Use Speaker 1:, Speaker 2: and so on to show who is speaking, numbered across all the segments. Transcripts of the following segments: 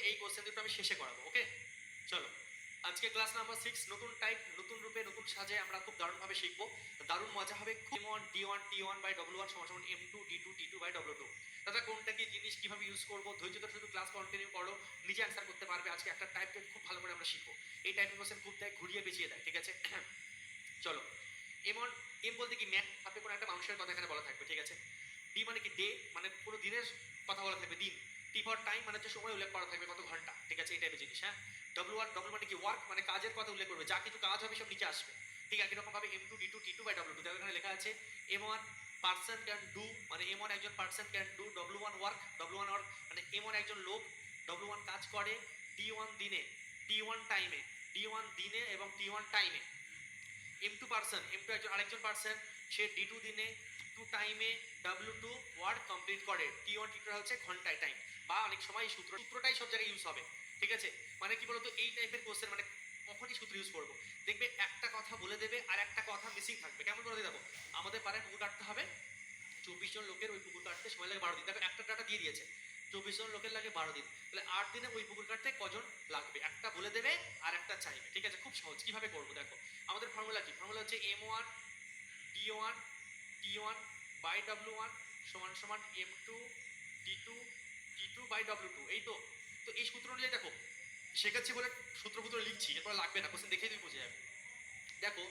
Speaker 1: এই কোশ্চেন দুটো আমি শেষে করাবো। ওকে, চলো আজকে ক্লাস নাম্বার 6, নতুন টাইপ, নতুন রূপে, নতুন সাজে আমরা খুব দারুণভাবে শিখবো। দারুণ মজা হবে। M1 D1 T1 by W1 সমান M2 D2 T2 by W2। দাদা কোনটা কি জিনিস কিভাবে ইউজ করবো, ধৈর্য ধরে শুধু ক্লাস কন্টিনিউ করো, নিজে অ্যান্সার করতে পারবে। আজকে একটা টাইপকে খুব ভালো করে আমরা শিখবো। এই টাইপের কোশ্চেন খুব দেয়, ঘুরিয়ে পেঁচিয়ে দেয়, ঠিক আছে? চলো, এম বলতে কি ম্যান, আপনি কোনো একটা মানুষের কথা এখানে বলা থাকবে, ঠিক আছে? ডি মানে কি ডে, মানে পুরো দিনের কথা বলা থাকবে, দিন। টি ফর টাইম মানে হচ্ছে সময় উল্লেখ করা থাকবে, কত ঘন্টা, ঠিক আছে? এই টাইপের জিনিস। হ্যাঁ, ডব্লিউ মানে কি ওয়ার্ক, মানে কাজের কথা উল্লেখ করবে, যা কিছু কাজ হবে সব নিচে আসবে। ঠিক একই রকম ভাবে M2 D2 T2 by W2, দেখো এখানে লেখা আছে M1 পার্সন ক্যান ডু, মানে M1 একজন person can do, W1 work, W1 work মানে M1 একজন লোক, W1 কাজ করে, D1 দিনে, T1 টাইমে, D1 দিনে এবং T1 টাইমে। M2 পার্সন, M2 একজন আরেকজন পার্সন, সে D2 দিনে, D2 টাইমে W2 ওয়ার্ক কমপ্লিট করে। T1 T2 হচ্ছে ঘন্টায় টাইম, বা অনেক সময় সূত্রটাই সব জায়গায় ইউজ হবে, ঠিক আছে? মানে কি বলতো, এই টাইপের কোশ্চেন মানে কখনই সূত্র ইউজ করবো, দেখবে একটা কথা বলে দেবে আর একটা কথা মিসিং থাকবে। কেমন করে দেবো, আমাদের পাড়ায় পুকুর কাটতে হবে, 24 জন লোকের ওই পুকুর কাটতে সময় লাগে 12 দিন। দেখো একটা ডাটা দিয়ে দিয়েছে, 24 জন লোকের লাগে 12 দিন, তাহলে 8 দিনে ওই পুকুর কাটতে কজন লাগবে, একটা বলে দেবে আর একটা চাইবে, ঠিক আছে? খুব সহজ। কিভাবে করবো দেখো, আমাদের ফর্মুলা কি, ফর্মুলা হচ্ছে M1 D1 T1 by W1 সমান সমান M2 D2 T2 by W2। এই তো, তো এই সূত্র অনুযায়ী দেখো শেখাচ্ছি বলে সূত্র লিখছি, এরপর লাগবে না, কোশ্চেন দেখেই তুমি বুঝে যাবে। দেখো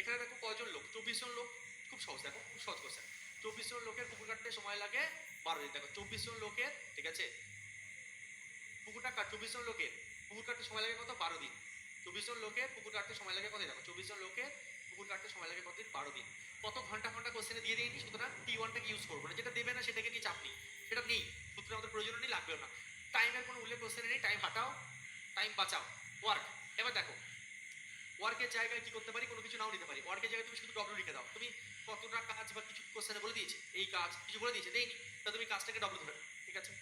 Speaker 1: এখানে দেখো কজন লোক, 24 জন লোক। খুব সহজ, দেখো খুব সহজ কোশ্চেন। 24 জন লোকের পুকুর কাটতে সময় লাগে 12 দিন। দেখো 24 জন লোকের, ঠিক আছে, পুকুরটা কাট 24 জন লোকের পুকুর কাটতে সময় লাগে কত, 12 দিন। 24 জন লোকের পুকুর কাটতে সময় লাগে কত, দেখো 24 জন লোকের পুকুর কাটতে সময় লাগে কত দিন, 12 দিন। কত ঘন্টা ঘন্টা কোশ্চেনে দিয়ে দিইনি, সুতরাং T1টাকে ইউজ করবো না, যেটা দেবে না সেটাকে নিয়ে চাপ নেই, সেটা নেই, সূত্রে আমাদের প্রয়োজন নেই, লাগবেও না। টাইমের কোনো উল্লেখ কোশ্চেনে নেই, টাইম হাটাও, টাইম বাঁচাও। ওয়ার্ক, এবার দেখো ওয়ার্কের জায়গায় কি করতে পারি, কোনো কিছু নাও নিতে পারি। ওয়ার্কের জায়গায় তুমি শুধু ডব্লিউ লিখে দাও, তুমি কতটা কাজ বা কিছু কোশ্চেনে বলে দিয়েছে, এই কাজ কিছু বলে দিয়েছে, দেয়নি, তা তুমি কাজটাকে ডব্লিউ ধরে, ঠিক আছে?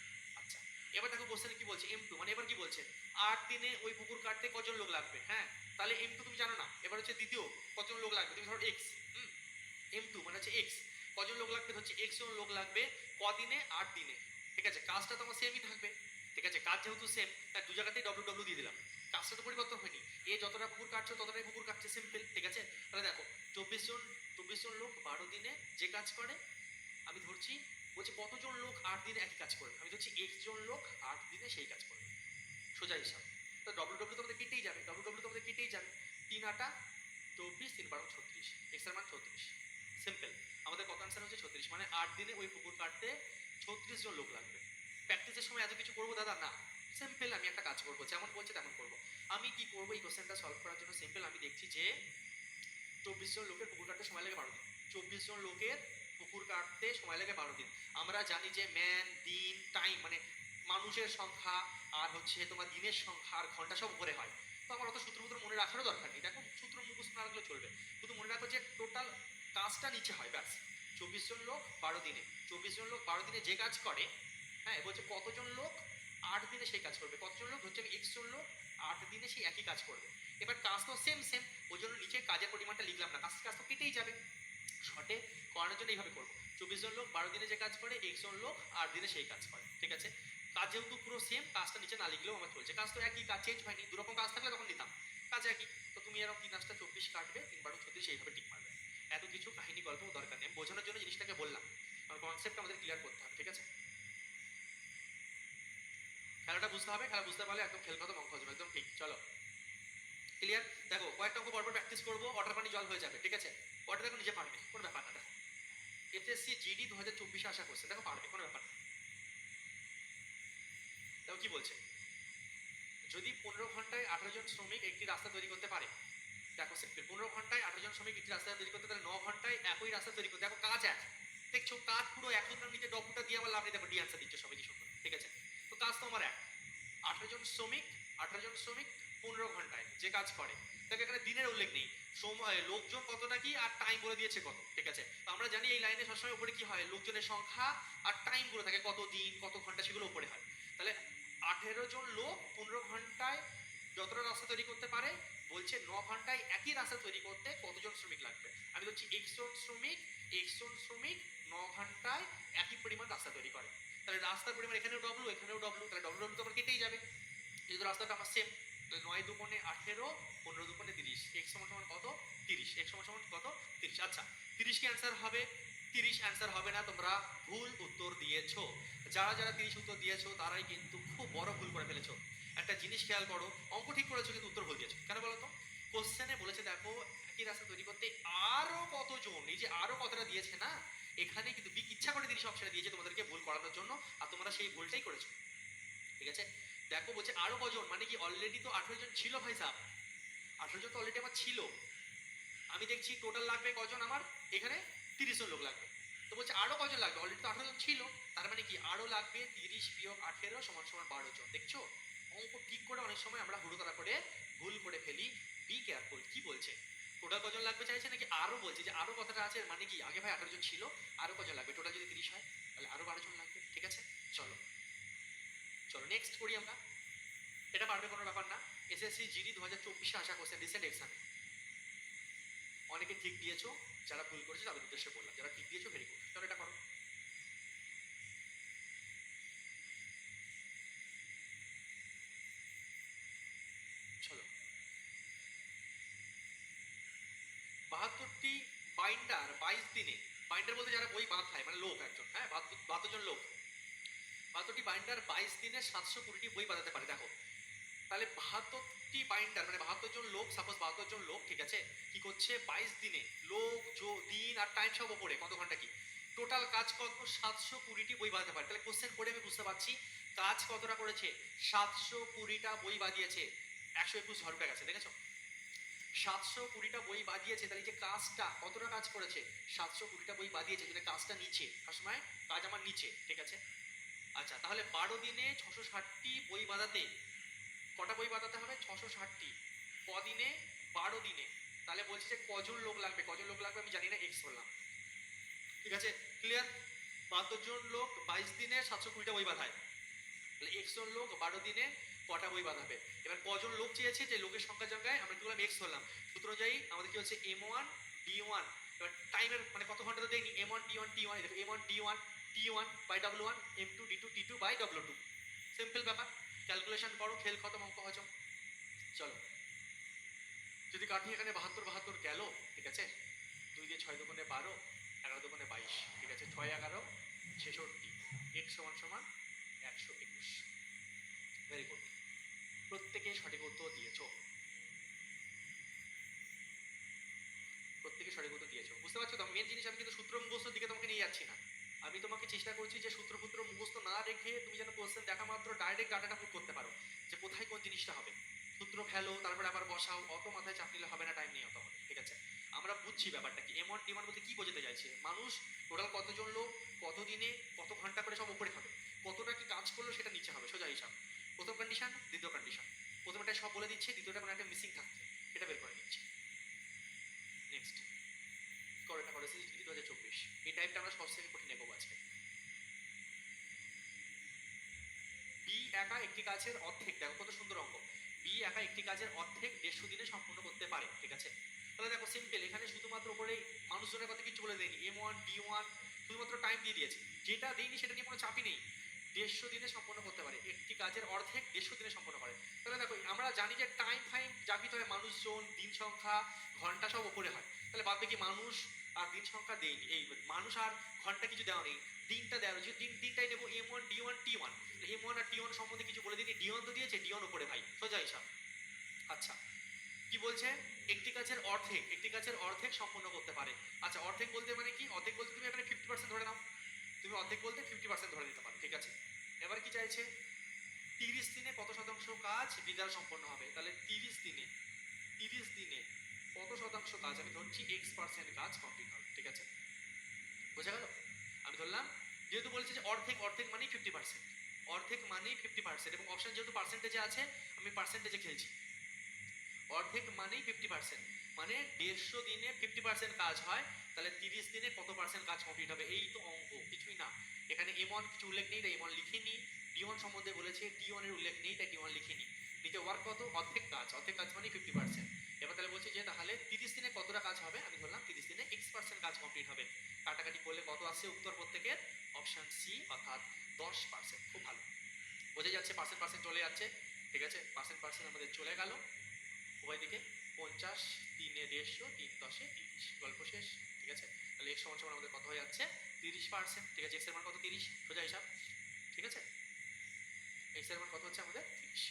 Speaker 1: আচ্ছা, এবার দেখো কোশ্চেনে কি বলছে, M2 মানে এবার কি বলছে, 8 দিনে ওই পুকুর কাটতে কজন লোক লাগবে। হ্যাঁ, তাহলে M2 তুমি জানো না, এবার হচ্ছে দ্বিতীয় কজন লোক লাগবে, তুমি ধরো X। M2 মানে হচ্ছে X, কজন লোক লাগবে হচ্ছে X জন লোক লাগবে, কদিনে, 8 দিনে, ঠিক আছে? কাজটা তো আমার সেমই থাকবে, ঠিক আছে? কাজ যেহেতু সেম, তাই দু জায়গাতেই ডব্লিউ দিয়ে দিলাম, কাজটা তো পরিবর্তন হয়নি। এ যতটা পুকুর কাটছে ততটাই পুকুর কাটছে, সিম্পল, ঠিক আছে? তাহলে দেখো 24 জন লোক 12 দিনে যে কাজ করে, আমি ধরছি, বলছি কতজন লোক 8 দিনে একই কাজ করবে, আমি ধরছি X জন লোক 8 দিনে সেই কাজ করবে, সোজা হিসাব। তো ডব্লিউ তোমাদের কেটেই যাবে, ডব্লিউ তোমাদের কেটেই যাবে, 3 8 24, 3 12 36, X এর মান 36, সিম্পল। আমাদের কত আনসার হচ্ছে 36, মানে 8 দিনে ওই পুকুর কাটতে 36 জন লোক লাগবে। প্র্যাকটিসের সময় এত কিছু করবো দাদা না, সিম্পল আমি একটা কাজ করবো, যেমন বলছে তেমন করবো। আমি কি করবো এই কোশ্চেনটা সলভ করার জন্য, সিম্পল আমি দেখছি যে 24 জন লোকের পুকুর কাটতে সময় লাগে 12 দিন, 24 জন লোকের পুকুর কাটতে সময় লাগে 12 দিন। আমরা জানি যে ম্যান, দিন, টাইম মানে মানুষের সংখ্যা আর হচ্ছে তোমার দিনের সংখ্যা আর ঘন্টা সব উপরে হয়, তো আমার অত সূত্র মনে রাখারও দরকার নেই। দেখো সূত্র মুখস্থ না রাখলেও চলবে, শুধু মনে রাখো যে টোটাল কাজটা নিচে হয়, ব্যাস। 24 জন লোক 12 দিনে, 24 জন লোক 12 দিনে যে কাজ করে, হ্যাঁ বলছে কতজন লোক 8 দিনে সেই কাজ করবে, কতজন লোক হচ্ছে আমি X জন লোক 8 দিনে সেই একই কাজ করবে। এবার কাজ তো সেম, ওই জন্য নিচে কাজের পরিমাণটা লিখলাম না, কাজ তো কেটেই যাবে। শর্টে করানোর জন্য এইভাবে করবো, 24 জন লোক 12 দিনে যে কাজ করে, X জন লোক 8 দিনে সেই কাজ করে, ঠিক আছে? কাজ যেহেতু পুরো সেম, কাজটা নিচে না লিখলেও আমার চলছে, কাজ তো একই, কাজ চেঞ্জ হয়নি, দুরকম কাজ থাকলে তখন নিতাম, কাজ একই। তো তুমি এরকম 3 8 24 কাটবে, 3 12 36 এইভাবে টিক মারবে। এত কিছু কাহিনী গল্প দরকার নেই, বোঝানোর জন্য জিনিসটাকে বললাম, কারণ কনসেপ্ট আমাদের ক্লিয়ার করতে হবে, ঠিক আছে? খেলাটা বুঝতে হবে, খেলা বুঝতে পারলে একদম খেল খতম, অঙ্ক হয়ে যাবে, একদম ঠিক। চলো ক্লিয়ার। দেখো কয়েকটা অঙ্ক পরপর প্র্যাকটিস করবো, ওয়াটার পানি জল হয়ে যাবে, ঠিক আছে? ওয়াটার দেখো নিজে পারবে, কোনো ব্যাপার না। দেখো এসএসসি জিডি 2024 আশা করছে, দেখো পারবে, কোনো ব্যাপার না। দেখো কি বলছে, যদি 15 ঘন্টায় 18 জন শ্রমিক একটি রাস্তা তৈরি করতে পারে, দেখো সিম্পল, 15 ঘন্টায় 18 জন শ্রমিক একটি রাস্তা তৈরি করতে, তাহলে 9 ঘন্টায় একই রাস্তা তৈরি করতে। দেখো কাজ এক, দেখছো কাজ পুরো এক, সুতরাং নিচে ডবলটা দিয়ে আমার লাভ নেই, দেখো ডি আনসার দিচ্ছে সবাই কি সুন্দর, ঠিক আছে? তো কাজ তো আমার এক, 18 জন শ্রমিক 15 ঘন্টায় যে কাজ করে। দেখো এখানে দিনের উল্লেখ নেই, সময় লোকজন কতটা কি আর টাইম বলে দিয়েছে কত, ঠিক আছে? তো আমরা জানি এই লাইনে সবসময় উপরে কি হয়, লোকজনের সংখ্যা আর টাইম গুলো থাকে, কত দিন কত ঘন্টা সেগুলো উপরে হয়। তাহলে 18 জন লোক 15 ঘন্টায় যতটা রাস্তা তৈরি করতে পারে, বলছে 9 ঘন্টায় একই রাস্তা তৈরি করতে কতজন শ্রমিক লাগবে। আমি বলছি X জন শ্রমিক 9 ঘন্টায় একই পরিমাণ রাস্তা তৈরি করে, তাহলে রাস্তার পরিমাণ এখানেও ডব্লু এখানেও ডব্লু, তাহলে ডব্লু তো আমার কেটেই যাবে, যেহেতু রাস্তাটা আমার সেম, তাহলে 9 দুগুণে 18, 15 দুগুণে 30, x সমান সমান কত? 30, x সমান সমান কত? 30। আচ্ছা 30 কি অ্যান্সার হবে? 30 অ্যান্সার হবে না, তোমরা ভুল উত্তর দিয়েছো। যারা যারা 30 উত্তর দিয়েছো তারাই কিন্তু খুব বড় ভুল করে ফেলেছো। একটা জিনিস খেয়াল করো, অঙ্ক ঠিক করেছো কিন্তু উত্তর ভুল দিয়েছো। কেন বলো তো? কোশ্চেনে বলেছে দেখো একই রাস্তা তৈরি করতে আরো কতজন, এই যে আরো কতটা দিয়েছে না, এখানে কিন্তু বিগ ইচ্ছা করে 30 অপশনে দিয়েছে তোমাদেরকে ভুল করানোর জন্য, আর তোমরা সেই ভুলটাই করেছো। ঠিক আছে, দেখো বলছে আরো কজন, মানে কি অলরেডি তো 18 জন ছিল ভাই সাহেব, 18 জন তো অলরেডি আমার ছিল। আমি দেখছি টোটাল লাগবে কজন আমার এখানে? 30 জন লোক লাগবে। তো বলছে আরো কজন লাগবে, অলরেডি তো 18 জন ছিল, তার মানে কি আরো লাগবে 30 বিয়োগ 18 সমান সমান 12 জন। দেখছো অঙ্ক ঠিক করে অনেক সময় আমরা হুড়োতাড়া করে ভুল করে ফেলি। Be careful. কি বলছে? টোটাল কজন লাগবে চাইছে নাকি আরো বলছে? যে আরো কথাটা আছে মানে কি আগে ভাই 18 জন ছিল, আরো কজন লাগবে? টোটাল যদি 30 হয় তাহলে আরো 12 জন লাগবে। ঠিক আছে, চলো চলো নেক্সট করি আমরা। এটা পারবে কোনো ব্যাপার না। এসএসসি জিডি 2024 আসা কোশ্চেন রিসেন্ট এক্সামে অনেকে ঠিক দিয়েছো, যারা ভুল করেছে তাদের উদ্দেশ্যে বললাম, যারা ঠিক দিয়েছো ভেরি গুড। চলো এটা করো। চলো 72টি বাইন্ডার 22 দিনে, বাইন্ডার বলতে যারা বই বাঁধায় মানে লোক একজন, হ্যাঁ 72 জন লোক, 72টি বাইন্ডার 22 দিনে 720টি বই বাঁধাতে পারে। দেখো তাহলে 72টি বাইন্ডার মানে 72 জন লোক, সাপোজ 72 জন লোক, ঠিক আছে, কি করছে 22 দিনে, লোক দিন আর টাইম সব ওপরে কত ঘন্টা কি টোটাল কাজ কত? 720টি বই বাঁধাতে পারে। তাহলে কোশ্চেন পড়ে আমি বুঝতে পারছি কাজ কতটা করেছে, 720টা বই বাঁধিয়েছে। 121 ঘর ঢুকে গেছে, দেখেছো? 720টা বই বাঁধিয়েছে, তাহলে যে কাজটা কতটা কাজ করেছে, 720টা বই বাঁধিয়েছে, যদি কাজটা নিচে সবসময় কাজ আমার নিচে। ঠিক আছে, আচ্ছা তাহলে 12 দিনে 660টি বই বাঁধাতে কটা বই বাঁধাতে হবে? 660টি। কদিনে? 12 দিনে। তাহলে বলছি যে কজন লোক লাগবে, কজন লোক লাগবে আমি জানি না, এক্স বললাম। ঠিক আছে, ক্লিয়ার? 72 জন লোক 22 দিনে 720টা বই বাঁধায়, তাহলে এক্স জন লোক 12 দিনে কটা বই বাঁধাবে? এবার কজন লোক চেয়েছে, যে লোকের সংখ্যার জায়গায় আমরা কি বললাম? এক্স ধরলাম। সূত্র অনুযায়ী আমাদের কি হচ্ছে M1 D1। এবার টাইমের মানে কত ঘন্টা তো দেয়নি, M1 D1 T1, দেখো M1 D1 T1 by W1, M2 D2 T2 by W2। Simple ব্যাপার, ক্যালকুলেশন করো, খেল খতম, অঙ্ক হজম। চলো যদি কাঠি এখানে 72 গেল, ঠিক আছে, 2 দিয়ে 6 দুগুণে 12, 11 দুগুণে 22, ঠিক আছে, 6 11 66, x সমান সমান 121। ভেরি গুড, প্রত্যেকে সঠিক উত্তর দিয়েছো, প্রত্যেকে সঠিক উত্তর দিয়েছো। বুঝতে পারছো তো? মেন জিনিস আমি কিন্তু সূত্র মুখস্থর দিকে তোমাকে নিয়ে যাচ্ছি না, আমি তোমাকে চেষ্টা করছি যে সূত্র মুখস্থ না রেখে তুমি যেন কোশ্চেন দেখা মাত্র ডাইরেক্ট ডাটাটা পুট করতে পারো, যে কোথায় কোন জিনিসটা হবে। সূত্র ফেলো তারপরে আবার বসাও, অত মাথায় চাপ নিলে হবে না, টাইম নেই অত হবে। ঠিক আছে, আমরা বুঝছি ব্যাপারটা কি। M1 D1 বলতে কি বোঝাতে চাইছে, মানুষ টোটাল কতজন লোক কত দিনে কত ঘন্টা করে সব উপরে হবে, কতটা কি কাজ করলো সেটা নিচে হবে, সোজা হিসাব। প্রথম কন্ডিশন, দ্বিতীয় কন্ডিশন, প্রথমটা সব বলে দিচ্ছে, দ্বিতীয়টা কোনো একটা মিসিং থাকছে, এটা বের করে নিচ্ছে। নেক্সট করো, এটা করো, SSC 2024। এই টাইপটা আমরা সব থেকে কঠিন নেবো আজকে। বি একা একটি কাজের অর্ধেক, দেখো কত সুন্দর অঙ্ক, বি একা একটি কাজের অর্ধেক 150 দিনে সম্পূর্ণ করতে পারে। ঠিক আছে, তাহলে দেখো সিম্পল, এখানে শুধুমাত্র উপরে মানুষজনের কথা কিছু বলে দেয়নি, M1 D1 শুধুমাত্র টাইম দিয়ে দিয়েছে, যেটা দেয়নি সেটা নিয়ে কোনো চাপই নেই। 150 দিনে সম্পন্ন করতে পারে, একটি কাজের অর্ধেক 150 দিনে সম্পন্ন করে। তাহলে দেখো আমরা জানি যে টাইম ফাইম জাগিত হয় মানুষজন, দিন সংখ্যা, ঘন্টা সব উপরে হয়, তাহলে বাদ বাকি মানুষ আর দিন সংখ্যা দেয়নি, এই মানুষ আর ঘন্টা কিছু দেওয়া নেই, দিনটা দেওয়া হয়েছে, দিনটাই নেবো M1 D1 T1। M1 আর T1 সম্বন্ধে কিছু বলে দিনি, D1 তো দিয়েছে, D1 উপরে ভাই, সোজা হিসাব। আচ্ছা কি বলছে, একটি কাজের অর্ধেক, একটি কাজের অর্ধেক সম্পন্ন করতে পারে। আচ্ছা অর্ধেক বলতে মানে কি, অর্ধেক বলতে তুমি এখানে 50% ধরে নাও, তুমি অর্ধেক বলতে 50% ধরে নিতে পারো। ঠিক আছে, এবার কি চাইছে, 30 দিনে কত শতাংশ কাজ বিদ্যার সম্পন্ন হবে, তাহলে 30 দিনে, 30 দিনে কত শতাংশ কাজ, আমি ধরছি X% কাজ কমপ্লিট হবে। ঠিক আছে, বোঝা গেল? আমি ধরলাম যেহেতু বলছে যে অর্ধেক, অর্ধেক মানেই 50%, অর্ধেক মানেই 50%, এবং অপশন যেহেতু পার্সেন্টেজে আছে আমি পার্সেন্টেজে খেলছি, অর্ধেক মানেই 50%, মানে 150 দিনে 50% কাজ হয়, তাহলে 30 দিনে কত পার্সেন্ট কাজ কমপ্লিট হবে, এই তো অঙ্ক, কিছুই না। এখানে M1 কিছু উল্লেখ নেই তাই M1 লিখিনি, D1 সম্বন্ধে বলেছে, T1 এর উল্লেখ নেই তাই T1 লিখিনি। নিচে ওয়ার্ক কত, অর্ধেক কাজ, অর্ধেক কাজ মানে 50%। এবার তাহলে বলছি যে তাহলে 30 দিনে কতটা কাজ হবে, আমি ধরলাম 30 দিনে X% কাজ কমপ্লিট হবে। কাটাকাটি করলে কত আসছে উত্তর প্রত্যেকের, অপশন সি অর্থাৎ 10%। খুব ভালো, বোঝা যাচ্ছে, পার্সেন্ট পার্সেন্ট চলে যাচ্ছে। ঠিক আছে, পার্সেন্ট পার্সেন্ট আমাদের চলে গেল উভয় দিকে। 50, 3 এ 150, 3 10 এ 30, গল্প শেষ। ঠিক আছে, তাহলে x সমান সমান আমাদের কত হয়ে যাচ্ছে 30%। ঠিক আছে, x এর মান কত 30, সোজা হিসাব। ঠিক আছে, x এর মান কত হচ্ছে আমাদের 30।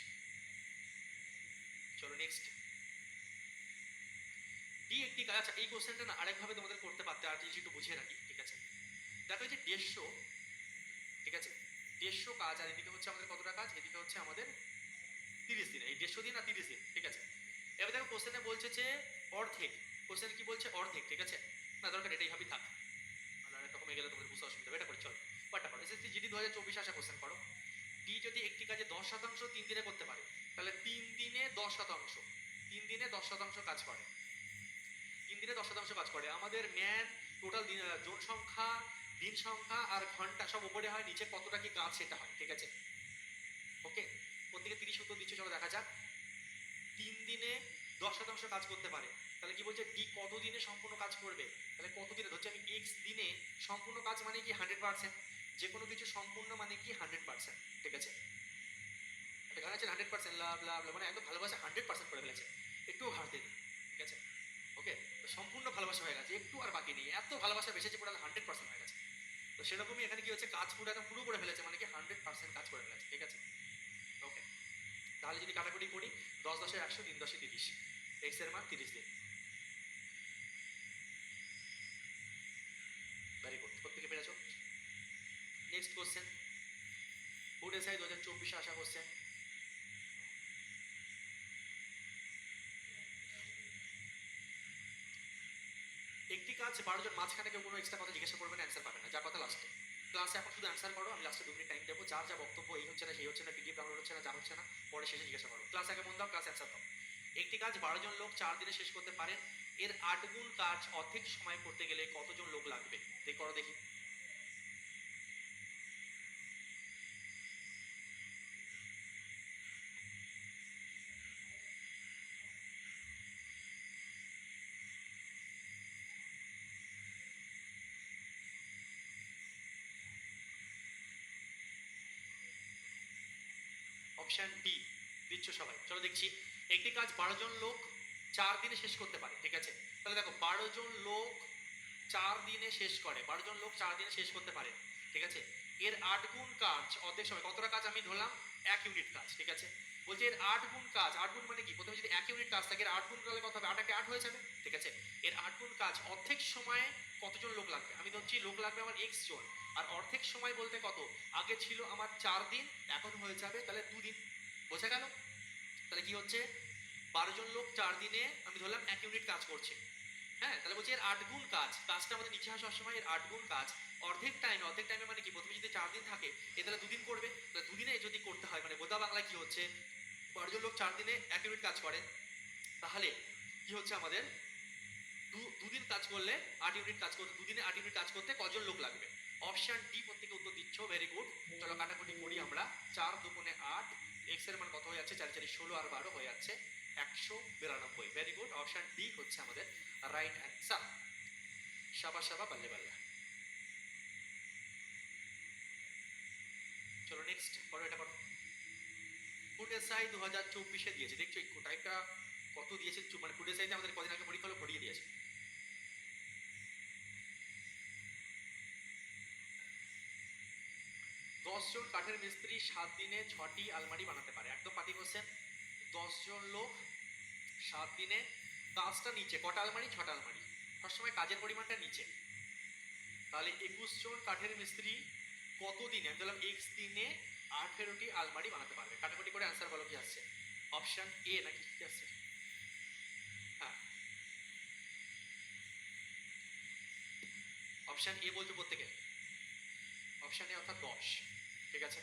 Speaker 1: চলো নেক্সট। ডি একটি কাজ। আচ্ছা, এই কোশ্চেনটা না আরেকভাবে তোমাদের করতে পারতে, আর জিনিস একটু বুঝিয়ে রাখি। ঠিক আছে, দেখো এই যে 150, ঠিক আছে, 150 কাজ, আর এদিকে হচ্ছে আমাদের কতটা কাজ, এদিকে হচ্ছে আমাদের 30 দিন, এই 150 দিন আর 30 দিন। ঠিক আছে, এবার দেখো কোশ্চেনে বলছে যে অর্ধেক, কোশ্চেনে কি বলছে অর্ধেক। ঠিক আছে, না দরকার এটাই ভাবি থাক, আর একটা কমে গেলে তোমাদের বুঝতে অসুবিধা হবে, এটা করে চলো। পাটা করো এসএসসি জিডি 2024 আসা কোশ্চেন করো। ডি যদি একটি কাজে 10% 3 দিনে করতে পারে, তাহলে 3 দিনে 10%, 3 দিনে 10% কাজ করে, 3 দিনে 10% কাজ করে। আমাদের ম্যান টোটাল জোন সংখ্যা, দিন সংখ্যা আর ঘন্টা সব উপরে হয়, নিচে কতটা কি কাজ সেটা হয়। ঠিক আছে, ওকে, প্রত্যেকে 30 উত্তর দিচ্ছে, চলো দেখা যাক। 3 দিনে 10% কাজ করতে পারে, তাহলে কি বলছে ডি কত দিনে সম্পূর্ণ কাজ করবে। তাহলে কত দিনে ধরছি আমি, এক্স দিনে সম্পূর্ণ কাজ মানে কি 100%, যে কোনো কিছু সম্পূর্ণ মানে কি 100%। ঠিক আছে, একটা গান আছে 100% লাভ লাভ লাভ, মানে একদম ভালোবাসা 100% করে ফেলেছে, একটুও ঘাট দেয়নি। ঠিক আছে, ওকে, তো সম্পূর্ণ ভালোবাসা হয়ে গেছে, একটু আর বাকি নেই, এত ভালোবাসা বেসেছে পুরো 100% হয়ে গেছে। তো সেরকমই এখানে কি হচ্ছে, কাজ পুরো একদম পুরো করে ফেলেছে, মানে কি 100% কাজ করে ফেলেছে। ঠিক আছে, ওকে, তাহলে যদি কাটাকুটি করি 10 10 100, 3 10 30, এক্স এর মান 30 দিন। ভেরি গুড, প্রত্যেকে পেরেছো। নেক্সট কোশ্চেন, বোর্ড এসআই 2024 আসা কোশ্চেন। একটি কাজ 12 জন, মাঝখানে কেউ কোনো এক্সট্রা কথা জিজ্ঞাসা করবে না, অ্যান্সার পাবে না, যা কথা লাস্টে। ক্লাসে এখন শুধু অ্যান্সার করো, আমি লাস্টে 2 মিনিট টাইম দেবো, যার যা বক্তব্য, এই হচ্ছে না সেই হচ্ছে না, পিডিএফ ডাউনলোড হচ্ছে না, যা হচ্ছে না পরে শেষে জিজ্ঞাসা করো। ক্লাস আগে মন দাও, ক্লাস অ্যান্সার দাও। একটি কাজ 12 জন লোক 4 দিনে শেষ করতে পারেন, এর 8 গুণ কাজ অর্ধেক সময় করতে গেলে কতজন লোক লাগবে, দেখি করো দেখি। অপশন ডি দিচ্ছ সবাই, চলো দেখছি। একটি কাজ 12 জন লোক 4 দিনে শেষ করতে পারে। ঠিক আছে, তাহলে দেখো 12 জন লোক 4 দিনে শেষ করে, 12 জন লোক 4 দিনে শেষ করতে পারে। ঠিক আছে, এর 8 গুণ কাজ অর্ধেক সময়, কতটা কাজ আমি ধরলাম 1 ইউনিট কাজ। ঠিক আছে, বলছে এর 8 গুণ কাজ, 8 গুণ মানে কি, প্রথমে যদি 1 ইউনিট কাজ থাকে এর 8 গুণ করলে কত হবে, 8 একে 8 হয়ে যাবে। ঠিক আছে, এর 8 গুণ কাজ অর্ধেক সময়ে কতজন লোক লাগবে, আমি ধরছি লোক লাগবে আমার x জন, আর অর্ধেক সময় বলতে কত, আগে ছিল আমার 4 দিন, এখন হয়ে যাবে তাহলে 2 দিন। বোঝা গেল, তাহলে কি হচ্ছে 12 জন লোক 4 দিনে আমি ধরলাম 1 ইউনিট কাজ করছে। হ্যাঁ, তাহলে বলছি এর 8 গুণ কাজ, কাজটা আমাদের নিচে আসা সময় এর 8 গুণ কাজ অর্ধেক টাইমে, অর্ধেক টাইমে মানে কি, প্রথমে যদি 4 দিন থাকে এ তাহলে 2 দিন করবে, তাহলে 2 দিনে যদি করতে হয়, মানে বোঝা বাংলায় কি হচ্ছে, 12 জন লোক 4 দিনে 1 ইউনিট কাজ করে, তাহলে কি হচ্ছে আমাদের দুদিন কাজ করলে 8 ইউনিট কাজ করতে, দুদিনে 8 ইউনিট কাজ করতে কজন লোক লাগবে। অপশন ডি প্রত্যেকে উত্তর দিচ্ছ, ভেরি গুড। চলো কাটাকুটি করি আমরা, 4 দুগুণে 8, এক্স এর মান কত হয়ে যাচ্ছে, 4 4 16 আর 12 হয়ে যাচ্ছে 192। ভেরি গুড, অপশন ডি হচ্ছে আমাদের রাইট অ্যান্সার। শাবা শাবা, বাল্লে বাল্লা। চলো নেক্সট করো, এটা করো। ফুড এসআই 2024 দিয়েছে, দেখছো এই টাইপটা কত দিয়েছে, মানে ফুড এসআইতে আমাদের কদিন আগে পরীক্ষা হলো, পড়িয়ে দিয়েছে। 10 জন কাঠের মিস্ত্রি 7 দিনে 6টি আলমারি বানাতে পারে, একদম পাতি কোশ্চেন। 10 জন লোক 7 দিনে, কাজটা নিচে, কটা আলমারি, 6টা আলমারি, সবসময় কাজের পরিমাণটা নিচে, তাহলে 21 জন কাঠের মিস্ত্রি কত দিনে, আমি বললাম x দিনে 18টি আলমারি বানাতে পারবে। কাটাকুটি করে অ্যান্সার বলো কি আসছে, অপশন এ নাকি কি আসছে, হ্যাঁ অপশন এ বলছো প্রত্যেকে, অপশন এ অর্থাৎ 10। ঠিক আছে,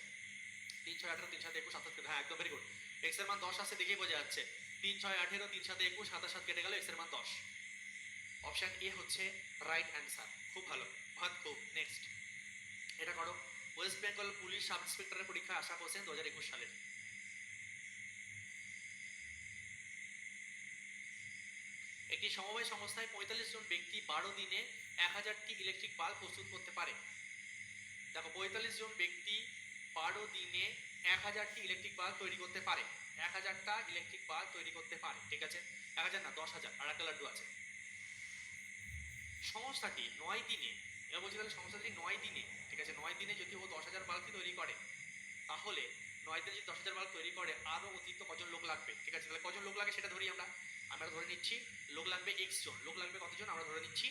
Speaker 1: 3 6 18, 3 7 21, 27, হ্যাঁ একদম ভেরি গুড। এক্স এর মান 10 আসছে দেখেই বোঝা যাচ্ছে, 3 6 18, 3 7 21, 27 7 কেটে গেল, এক্স এর মান 10। অপশন এ হচ্ছে রাইট অ্যান্সার, খুব ভালো, ভাত খুব। নেক্সট এটা করো, ওয়েস্ট বেঙ্গল পুলিশ সাব ইন্সপেক্টরের পরীক্ষা আসা কোশ্চেন 2021 সালের। একটি সমবায় সংস্থায় 45 জন ব্যক্তি 12 দিনে 1000টি ইলেকট্রিক বাল্ব প্রস্তুত করতে পারে। দেখো 45 জন ব্যক্তি 12 দিনে 1000টি ইলেকট্রিক বাল্ব তৈরি করতে পারে। 1000টা ইলেকট্রিক বাল্ব তৈরি করতে পারে, ঠিক আছে? 1000 না, 10,000, আর একটা লাড্ডু আছে। সংস্থাটি 9 দিনে, এবার বলছি তাহলে সংস্থাটি 9 দিনে, ঠিক আছে, 9 দিনে যদি ও 10,000 বাল্ব তৈরি করে, তাহলে 9 দিনে যদি 10,000 বাল্ব তৈরি করে, আরও অতিরিক্ত কজন লোক লাগবে, ঠিক আছে? তাহলে কজন লোক লাগে সেটা ধরি আমরা ধরে নিচ্ছি লোক লাগবে x জন। লোক লাগবে কতজন? আমরা ধরে নিচ্ছি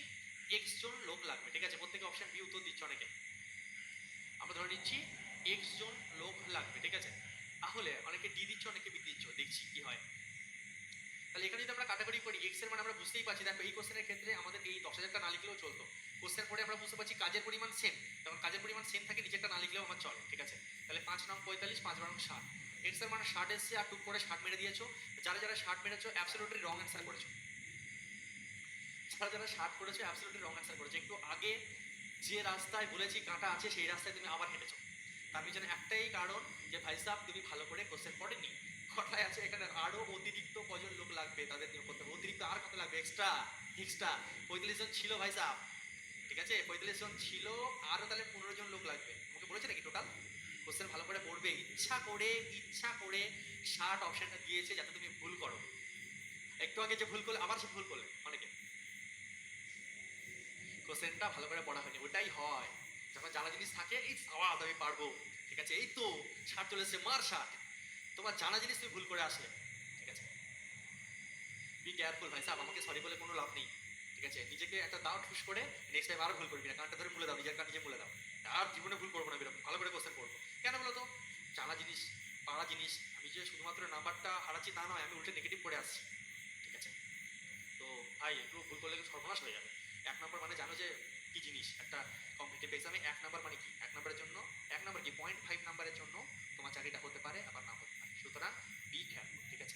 Speaker 1: x জন লোক লাগবে, ঠিক আছে? প্রত্যেকে অপশন বি উত্তর দিচ্ছে অনেকে। আমরা ধরে নিচ্ছি x জন লোক লাগবে, ঠিক আছে? তাহলে অনেকে ডি দিচ্ছে, অনেকে বি দিচ্ছে, দেখছি কি হয়। তাহলে এখানে যদি আমরা কাটাকুটি করি, x এর মানে আমরা বুঝতেই পারছি। দেখো এই কোশ্চেনের ক্ষেত্রে আমাদের এই 10,000টা না লিখলেও চলতো। কোশ্চেন পরে আমরা বুঝতে পারছি কাজের পরিমাণ সেম, তখন কাজের পরিমাণ সেম থাকে, নিচেরটা না লিখলেও আমার চলে, ঠিক আছে? তাহলে 5 নং 45, 5 নং 60, x এর মানে 60 এসছে, আর টুক করে 60 মেরে দিয়েছো। যারা যারা 60 মেরেছো অ্যাবসলিউটলি রং অ্যান্সার করেছো। যারা যারা 60 করেছো অ্যাবসলিউটলি রং অ্যান্সার করেছো। একটু আগে যে রাস্তায় বলেছি কাঁটা আছে, সেই রাস্তায় তুমি আবার হেঁটেছো। তার পিছনে একটাই কারণ যে ভাই সাহেব তুমি ভালো করে কোশ্চেন পড়েনি। কথায় আছে এখানে আরো অতিরিক্ত কজন লোক লাগবে, তাদের নিয়োগ করতে হবে। অতিরিক্ত আর কত লাগবে? এক্সট্রা 45 জন ছিল ভাই সাহেব, ঠিক আছে? 45 জন ছিল, আরো তাহলে 15 জন লোক লাগবে। তোমাকে বলেছে নাকি টোটাল? কোশ্চেন ভালো করে পড়বে, ইচ্ছা করে 60 অপশনটা দিয়েছে যাতে তুমি ভুল করো। একটু আগে যে ভুল করলে আবার সে ভুল করলে অনেকে, কোশ্চেনটা ভালো করে পড়া হয়নি। ওটাই হয় যখন জানা জিনিস থাকে, এই আওয়াজ আমি পারবো, ঠিক আছে, এই তো 60 চলে এসছে, মার 60। তোমার জানা জিনিস তুমি ভুল করে আসলে, ঠিক আছে? বি কেয়ারফুল ভাই সাহেব, আমাকে সরি বলে কোনো লাভ নেই, ঠিক আছে? নিজেকে একটা দাও ঠুস করে, নেক্সট টাইম আর ভুল করবি না, কানটা ধরে ভুলে দাও, নিজের কান নিজে ভুলে দাও। আর জীবনে ভুল করবো না, এরকম ভালো করে কোশ্চেন পড়বো। কেন বলো তো? জানা জিনিস, পারা জিনিস। আমি যে শুধুমাত্র নাম্বারটা হারাচ্ছি তা নয়, আমি উল্টে নেগেটিভ করে আসছি, ঠিক আছে? তো ভাই একটু ভুল করলে সর্বনাশ হয়ে যাবে। 1 নম্বর মানে জানো যে কি জিনিস? একটা কম্পিটিটিভ এক্সামে 1 নম্বর মানে কি? 1 নম্বরের জন্য 1 নম্বর কি 0.5 নম্বরের জন্য তোমার চাকরিটা হতে পারে, আবার না হতে পারে। সুতরাং বি কেয়ারফুল, ঠিক আছে?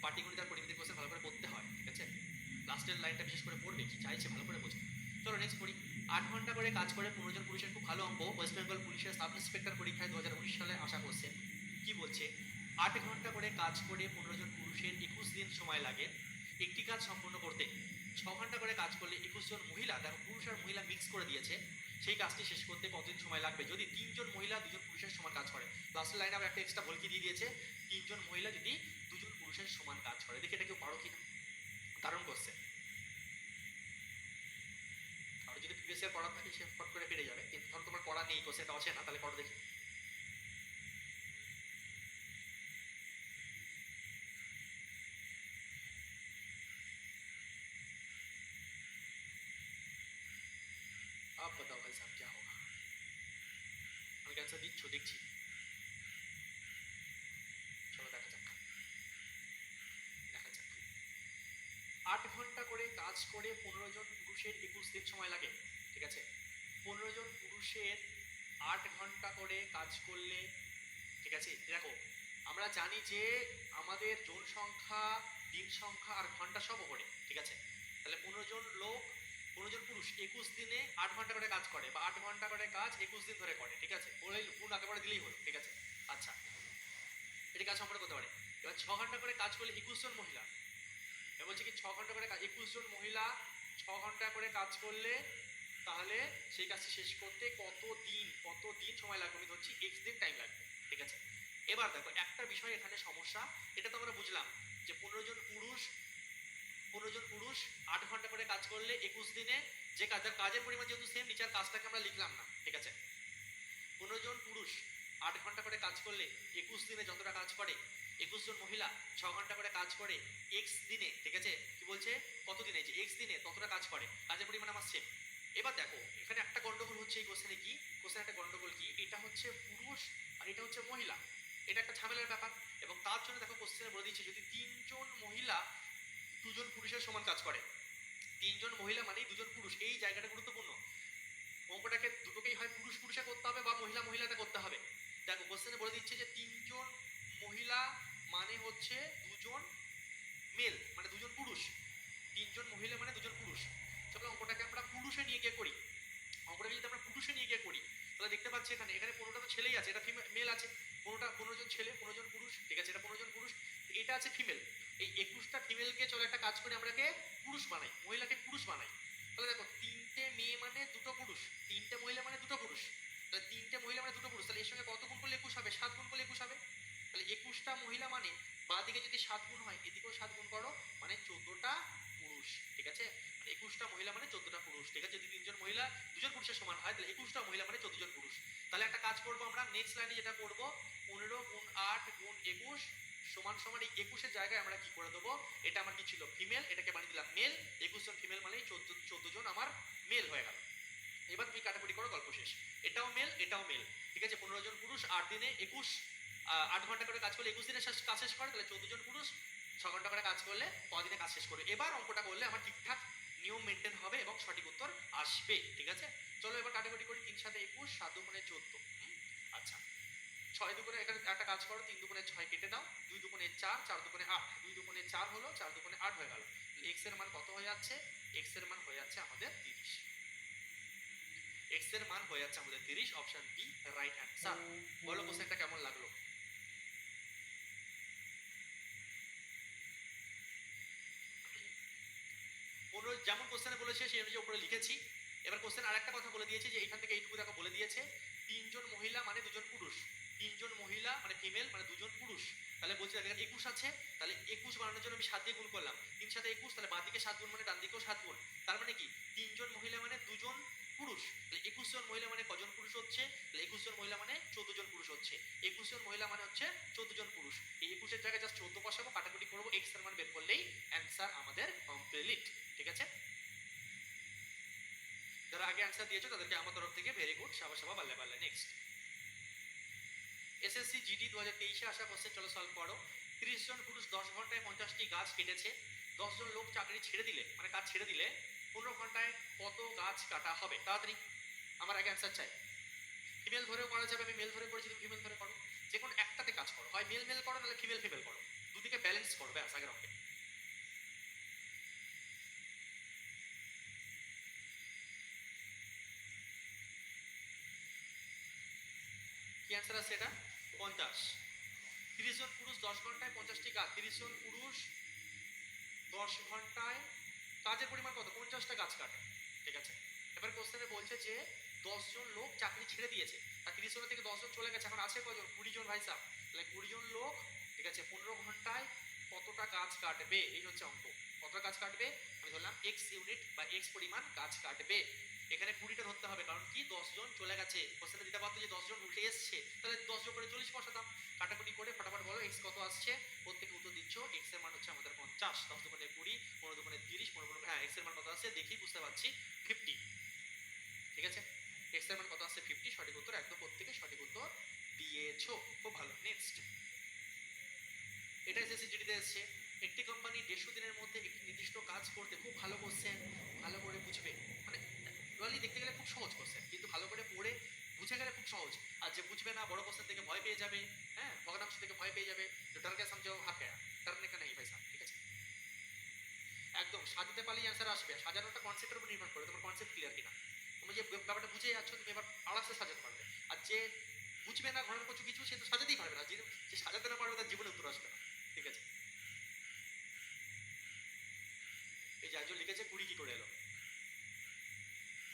Speaker 1: পাটিগণিত আর পরিমিতির কোশ্চেন ভালো করে পড়তে হয়, ঠিক আছে? লাস্টের লাইনটা বিশেষ করে পড়বে, কি চাইছে ভালো করে বোঝো। চলো নেক্সট পড়ি। 8 ঘন্টা করে কাজ করে 15 জন পুলিশের খুব ভালো অঙ্ক ওয়েস্ট বেঙ্গল পুলিশের সাব ইন্সপেক্টর পরীক্ষায় 2019 সালে আসা করছে। কি বলছে? 8 ঘন্টা করে কাজ করে 15 জন পুরুষের 21 দিন সময় লাগে একটি কাজ সম্পূর্ণ করতে। 6 ঘন্টা করে কাজ করলে 21 জন মহিলা, দেখো পুরুষ আর মহিলা মিক্স করে দিয়েছে, সেই কাজটি শেষ করতে কতদিন সময় লাগবে যদি 3 জন মহিলা 2 জন পুরুষের সমান কাজ করে? লাস্টের লাইনে আবার একটা এক্সট্রা ভলকি দিয়ে দিয়েছে, 3 জন মহিলা যদি 2 জন পুরুষের সমান কাজ করে। দেখি এটা কেউ পারো কিনা, দারুণ কোশ্চেন। আর যদি প্রিভিয়াস ইয়ার পড়া থাকে সে ফট করে পেরে যাবে, কিন্তু ধরো তোমার পড়া নেই, কোশ্চেনটা আছে না, তাহলে করো দেখি। आप बताओ भाई साहब क्या होगा? আমি ক্যান্সার দিচ্ছ দেখছি, চলো দেখা যাক, দেখা যাক। 8 ঘন্টা করে কাজ করে 15 জন পুরুষের 21 দিন সময় লাগে, ঠিক আছে? 15 জন পুরুষের 8 ঘন্টা করে কাজ করলে, ঠিক আছে? দেখো আমরা জানি যে আমাদের জন সংখ্যা, দিন সংখ্যা আর ঘন্টা সব ওপরে, ঠিক আছে? তাহলে 15 জন লোক, 15 জন পুরুষ 21 দিনে 8 ঘন্টা করে কাজ করে, বা 8 ঘন্টা করে কাজ 21 দিন ধরে করে, ঠিক আছে? বলেই গুণ একেবারে দিলেই হলো, ঠিক আছে? আচ্ছা, এটি কাজ সম্পন্ন করতে পারে। এবার 6 ঘন্টা করে কাজ করলে 21 জন মহিলা, এবার বলছে কি 6 ঘন্টা করে 21 জন মহিলা 6 ঘন্টা করে কাজ করলে তাহলে সেই কাজটি শেষ করতে কত দিন সময় লাগবে? আমি ধরছি x দিন টাইম লাগবে, ঠিক আছে? এবার দেখো একটা বিষয় এখানে সমস্যা, এটা তো আমরা বুঝলাম যে 15 জন পুরুষ 8 ঘন্টা করে কাজ করলে 21 দিনে যে কাজের পরিমাণ যেহেতু সেম, নিচের কাজটাকে আমরা লিখলাম না, ঠিক আছে? 15 জন পুরুষ 8 ঘন্টা করে কাজ করলে 21 দিনে যতটা কাজ করে, 21 জন মহিলা 6 ঘন্টা করে কাজ করে x দিনে, ঠিক আছে? কি বলছে? কত দিনে? যে x দিনে ততটা কাজ করে, কাজের পরিমাণ আমার সেম। এবার দেখো এখানে একটা গন্ডগোল হচ্ছে এই কোশ্চেনে, কি কোশ্চেনে একটা গন্ডগোল কি, এটা হচ্ছে পুরুষ আর এটা হচ্ছে মহিলা, এটা একটা ঝামেলার ব্যাপার। এবং তার জন্য দেখো কোশ্চেনে বলে দিচ্ছে যদি 3 জন মহিলা 2 জন পুরুষের সমান কাজ করে, 3 জন মহিলা মানেই 2 জন পুরুষ, এই জায়গাটা গুরুত্বপূর্ণ। অঙ্কটাকে দুটোকেই হয় পুরুষ পুরুষে করতে হবে বা মহিলা মহিলাতে করতে হবে। দেখো কোশ্চেনে বলে দিচ্ছে যে 3 জন মহিলা মানে হচ্ছে 2 জন মেল, মানে 2 জন পুরুষ। 3 জন মহিলা মানে 2 জন পুরুষ। চলো অঙ্কটাকে আমরা পুরুষে নিয়ে গিয়ে করি। অঙ্কটাকে যদি আমরা পুরুষে নিয়ে গিয়ে করি তাহলে দেখতে পাচ্ছি এখানে 15টা তো ছেলেই আছে, এটা মেল আছে। 15 জন ছেলে 15 জন পুরুষ, ঠিক আছে? এটা 15 জন পুরুষ, এটা আছে ফিমেল। এই 21টা ফিমেলকে চলো একটা কাজ করে আমরাকে পুরুষ বানাই, মহিলাকে পুরুষ বানাই। তাহলে দেখো 3টে মেয়ে মানে 2টো পুরুষ, 3টে মহিলা মানে 2টো পুরুষ, তাহলে 3টে মহিলা মানে 2টো পুরুষ, তাহলে এর সঙ্গে কত গুণ করলে 21 হবে? 7 21টা মহিলা মানে 14টা পুরুষ, ঠিক আছে? যদি 3জন মহিলা 2জন পুরুষের সমান হয় তাহলে 21টা মহিলা মানে 14জন পুরুষ। তাহলে একটা কাজ করবো আমরা, নেক্সট লাইনে যেটা করবো 15 গুণ 8 গুণ 21 সমান সমান এই 21-এর জায়গায় আমরা কি করে দেবো, এটা আমার কি ছিল ফিমেল, এটাকে বানিয়ে দিলাম মেল, 21 জন ফিমেল মানে 14 জন আমার মেল হয়ে গেল। এবার তুমি কাটাকুটি করো, গল্প শেষ। এটাও মেল এটাও মেল, ঠিক আছে? 15 জন পুরুষ 8 দিনে 21 8 ঘন্টা করে কাজ করলে 21 দিনে কাজ শেষ করে, তাহলে 14 জন পুরুষ 6 ঘন্টা করে কাজ করলে কদিনে কাজ শেষ করে। এবার অঙ্কটা করলে আমার ঠিকঠাক নিয়ম মেনটেন হবে এবং সঠিক উত্তর আসবে, ঠিক আছে? চলো এবার কাটাকুটি করি। 3 7 21, 7 দুগুণে 14। আচ্ছা, 6 দুগুণে এখানে একটা কাজ করো, 3 দুগুণে 6 কেটে দাও, 2 দুগুণে 4, 4 দুগুণে 8, 2 দুগুণে 4 হলো, 4 দুগুণে 8 হয়ে গেল। এক্স এর মান কত হয়ে যাচ্ছে? এক্স এর মান হয়ে যাচ্ছে আমাদের 30। এক্স এর মান হয়ে যাচ্ছে আমাদের 30, অপশন বি রাইট অ্যান্সার। বলো কোশ্চেনটা কেমন লাগলো? যেমন কোশ্চেনে বলেছে সেই অনুযায়ী উপরে লিখেছি। এবার কোশ্চেন আর একটা কথা বলে দিয়েছে যে এখান থেকে এইটুকু দেখো বলে দিয়েছে 3 জন মহিলা মানে 2 জন পুরুষ, 3 জন মহিলা মানে ফিমেল মানে 2 জন পুরুষ। তাহলে বলছে এখানে 21 আছে, তাহলে 21 বানানোর জন্য আমি 7 দিয়ে গুণ করলাম, 3 7 21, তাহলে বাঁ দিকে 7 গুণ মানে ডান দিকেও 7 গুণ। তার মানে কি 3 জন মহিলা মানে 2 জন পুরুষ, তাহলে 21 জন মহিলা মানে কজন পুরুষ হচ্ছে? তাহলে 21 জন মহিলা মানে 14 জন পুরুষ হচ্ছে। 21 জন মহিলা মানে হচ্ছে 14 জন পুরুষ। এই 21 এর জায়গায় জাস্ট 14 বসাবো, কাটাকুটি করবো, এক্স এর মান বের করলেই অ্যান্সার আমাদের কমপ্লিট, ঠিক আছে? যারা আগে অ্যান্সার দিয়েছো তাদেরকে আমার তরফ থেকে ভেরি গুড, সাবা সাবা বাল্লে বাল্লে। নেক্সট এসএসসি জিডি 2023-এ আসা কোশ্চেন, চলো সলভ করো। 30 জন পুরুষ 10 ঘন্টায় 50টি গাছ কেটেছে। 10 জন লোক চাকরি ছেড়ে দিলে মানে কাজ ছেড়ে দিলে 15 ঘন্টায় কত গাছ কাটা হবে? তাড়াতাড়ি আমার আগে অ্যান্সার চাই। ফিমেল ধরেও করা যাবে, আমি মেল ধরে করেছি, তুমি ফিমেল ধরে করো। যে কোনো একটাতে কাজ করো, হয় মেল মেল করো নাহলে ফিমেল ফিমেল করো, দুদিকে ব্যালেন্স করো, ব্যাস আগের অঙ্কে। কি অ্যান্সার আছে এটা? 50। 30 জন পুরুষ 10 ঘন্টায় 50টি গাছ, 30 জন পুরুষ 10 ঘন্টায় কাজের পরিমাণ কত? 50টা গাছ কাটে, ঠিক আছে? এবার কোশ্চেনে বলছে যে 10 জন লোক চাকরি ছেড়ে দিয়েছে, আর 30 জন থেকে 10 জন চলে গেছে, এখন আছে কজন? 20 জন ভাই সাহেব। তাহলে 20 জন লোক, ঠিক আছে, 15 ঘন্টায় কতটা গাছ কাটবে? এই হচ্ছে অঙ্ক। কতটা গাছ কাটবে? আমি ধরলাম এক্স ইউনিট বা এক্স পরিমাণ গাছ কাটবে। এখানে 20টা ধরতে হবে, কারণ কি 10 জন চলে গেছে। কোশ্চেনে দিতে পারতো যে 10 জন উঠে এসছে, তাহলে 10 জন করে 40 বসাতাম। কাটাকুটি করে ফটাফট বলো এক্স কত আসছে। প্রত্যেকে উত্তর দিচ্ছ। এক্স এর মান হচ্ছে আমাদের 50, 10 দুগুণে 20, 15 দুগুণে 30, 15 হ্যাঁ এক্স এর মান কত আসছে দেখি বুঝতে পারছি 50, ঠিক আছে? এক্স এর মান কত আসছে? 50। সঠিক উত্তর, একদম প্রত্যেকে সঠিক উত্তর দিয়েছো, খুব ভালো। নেক্সট, এটা এসএসসি জিডিতে এসেছে। একটি কোম্পানি 150 দিনের মধ্যে একটি নির্দিষ্ট কাজ করতে, খুব ভালো কোশ্চেন, ভালো করে বুঝবে। মানে রিয়েলি দেখতে গেলে খুব সহজ কোশ্চেন, কিন্তু ভালো করে পড়ে বুঝে গেলে খুব সহজ। আর যে বুঝবে না বড় কোশ্চেন থেকে ভয় পেয়ে যাবে, হ্যাঁ ভগ্নাংশ থেকে ভয় পেয়ে যাবে, তো ডর কে সমঝো হাফ গয়া, ডরনে কা নেই ভাই সাহেব, ঠিক আছে? একদম সাজাতে পারলেই অ্যান্সার আসবে। সাজানোটা কনসেপ্টের উপর নির্ভর করে, তোমার কনসেপ্ট ক্লিয়ার কিনা। তুমি যে ব্যাপারটা বুঝে যাচ্ছ, তুমি এবার আরামসে সাজাতে পারবে। আর যে বুঝবে না ঘরের কিছু কিছু, সে তো সাজাতেই পারবে না। যে সাজাতে না পারবে তার জীবনে উত্তর আসবে না, ঠিক আছে? এই যে একজন লিখেছে 20 কি করে এলো?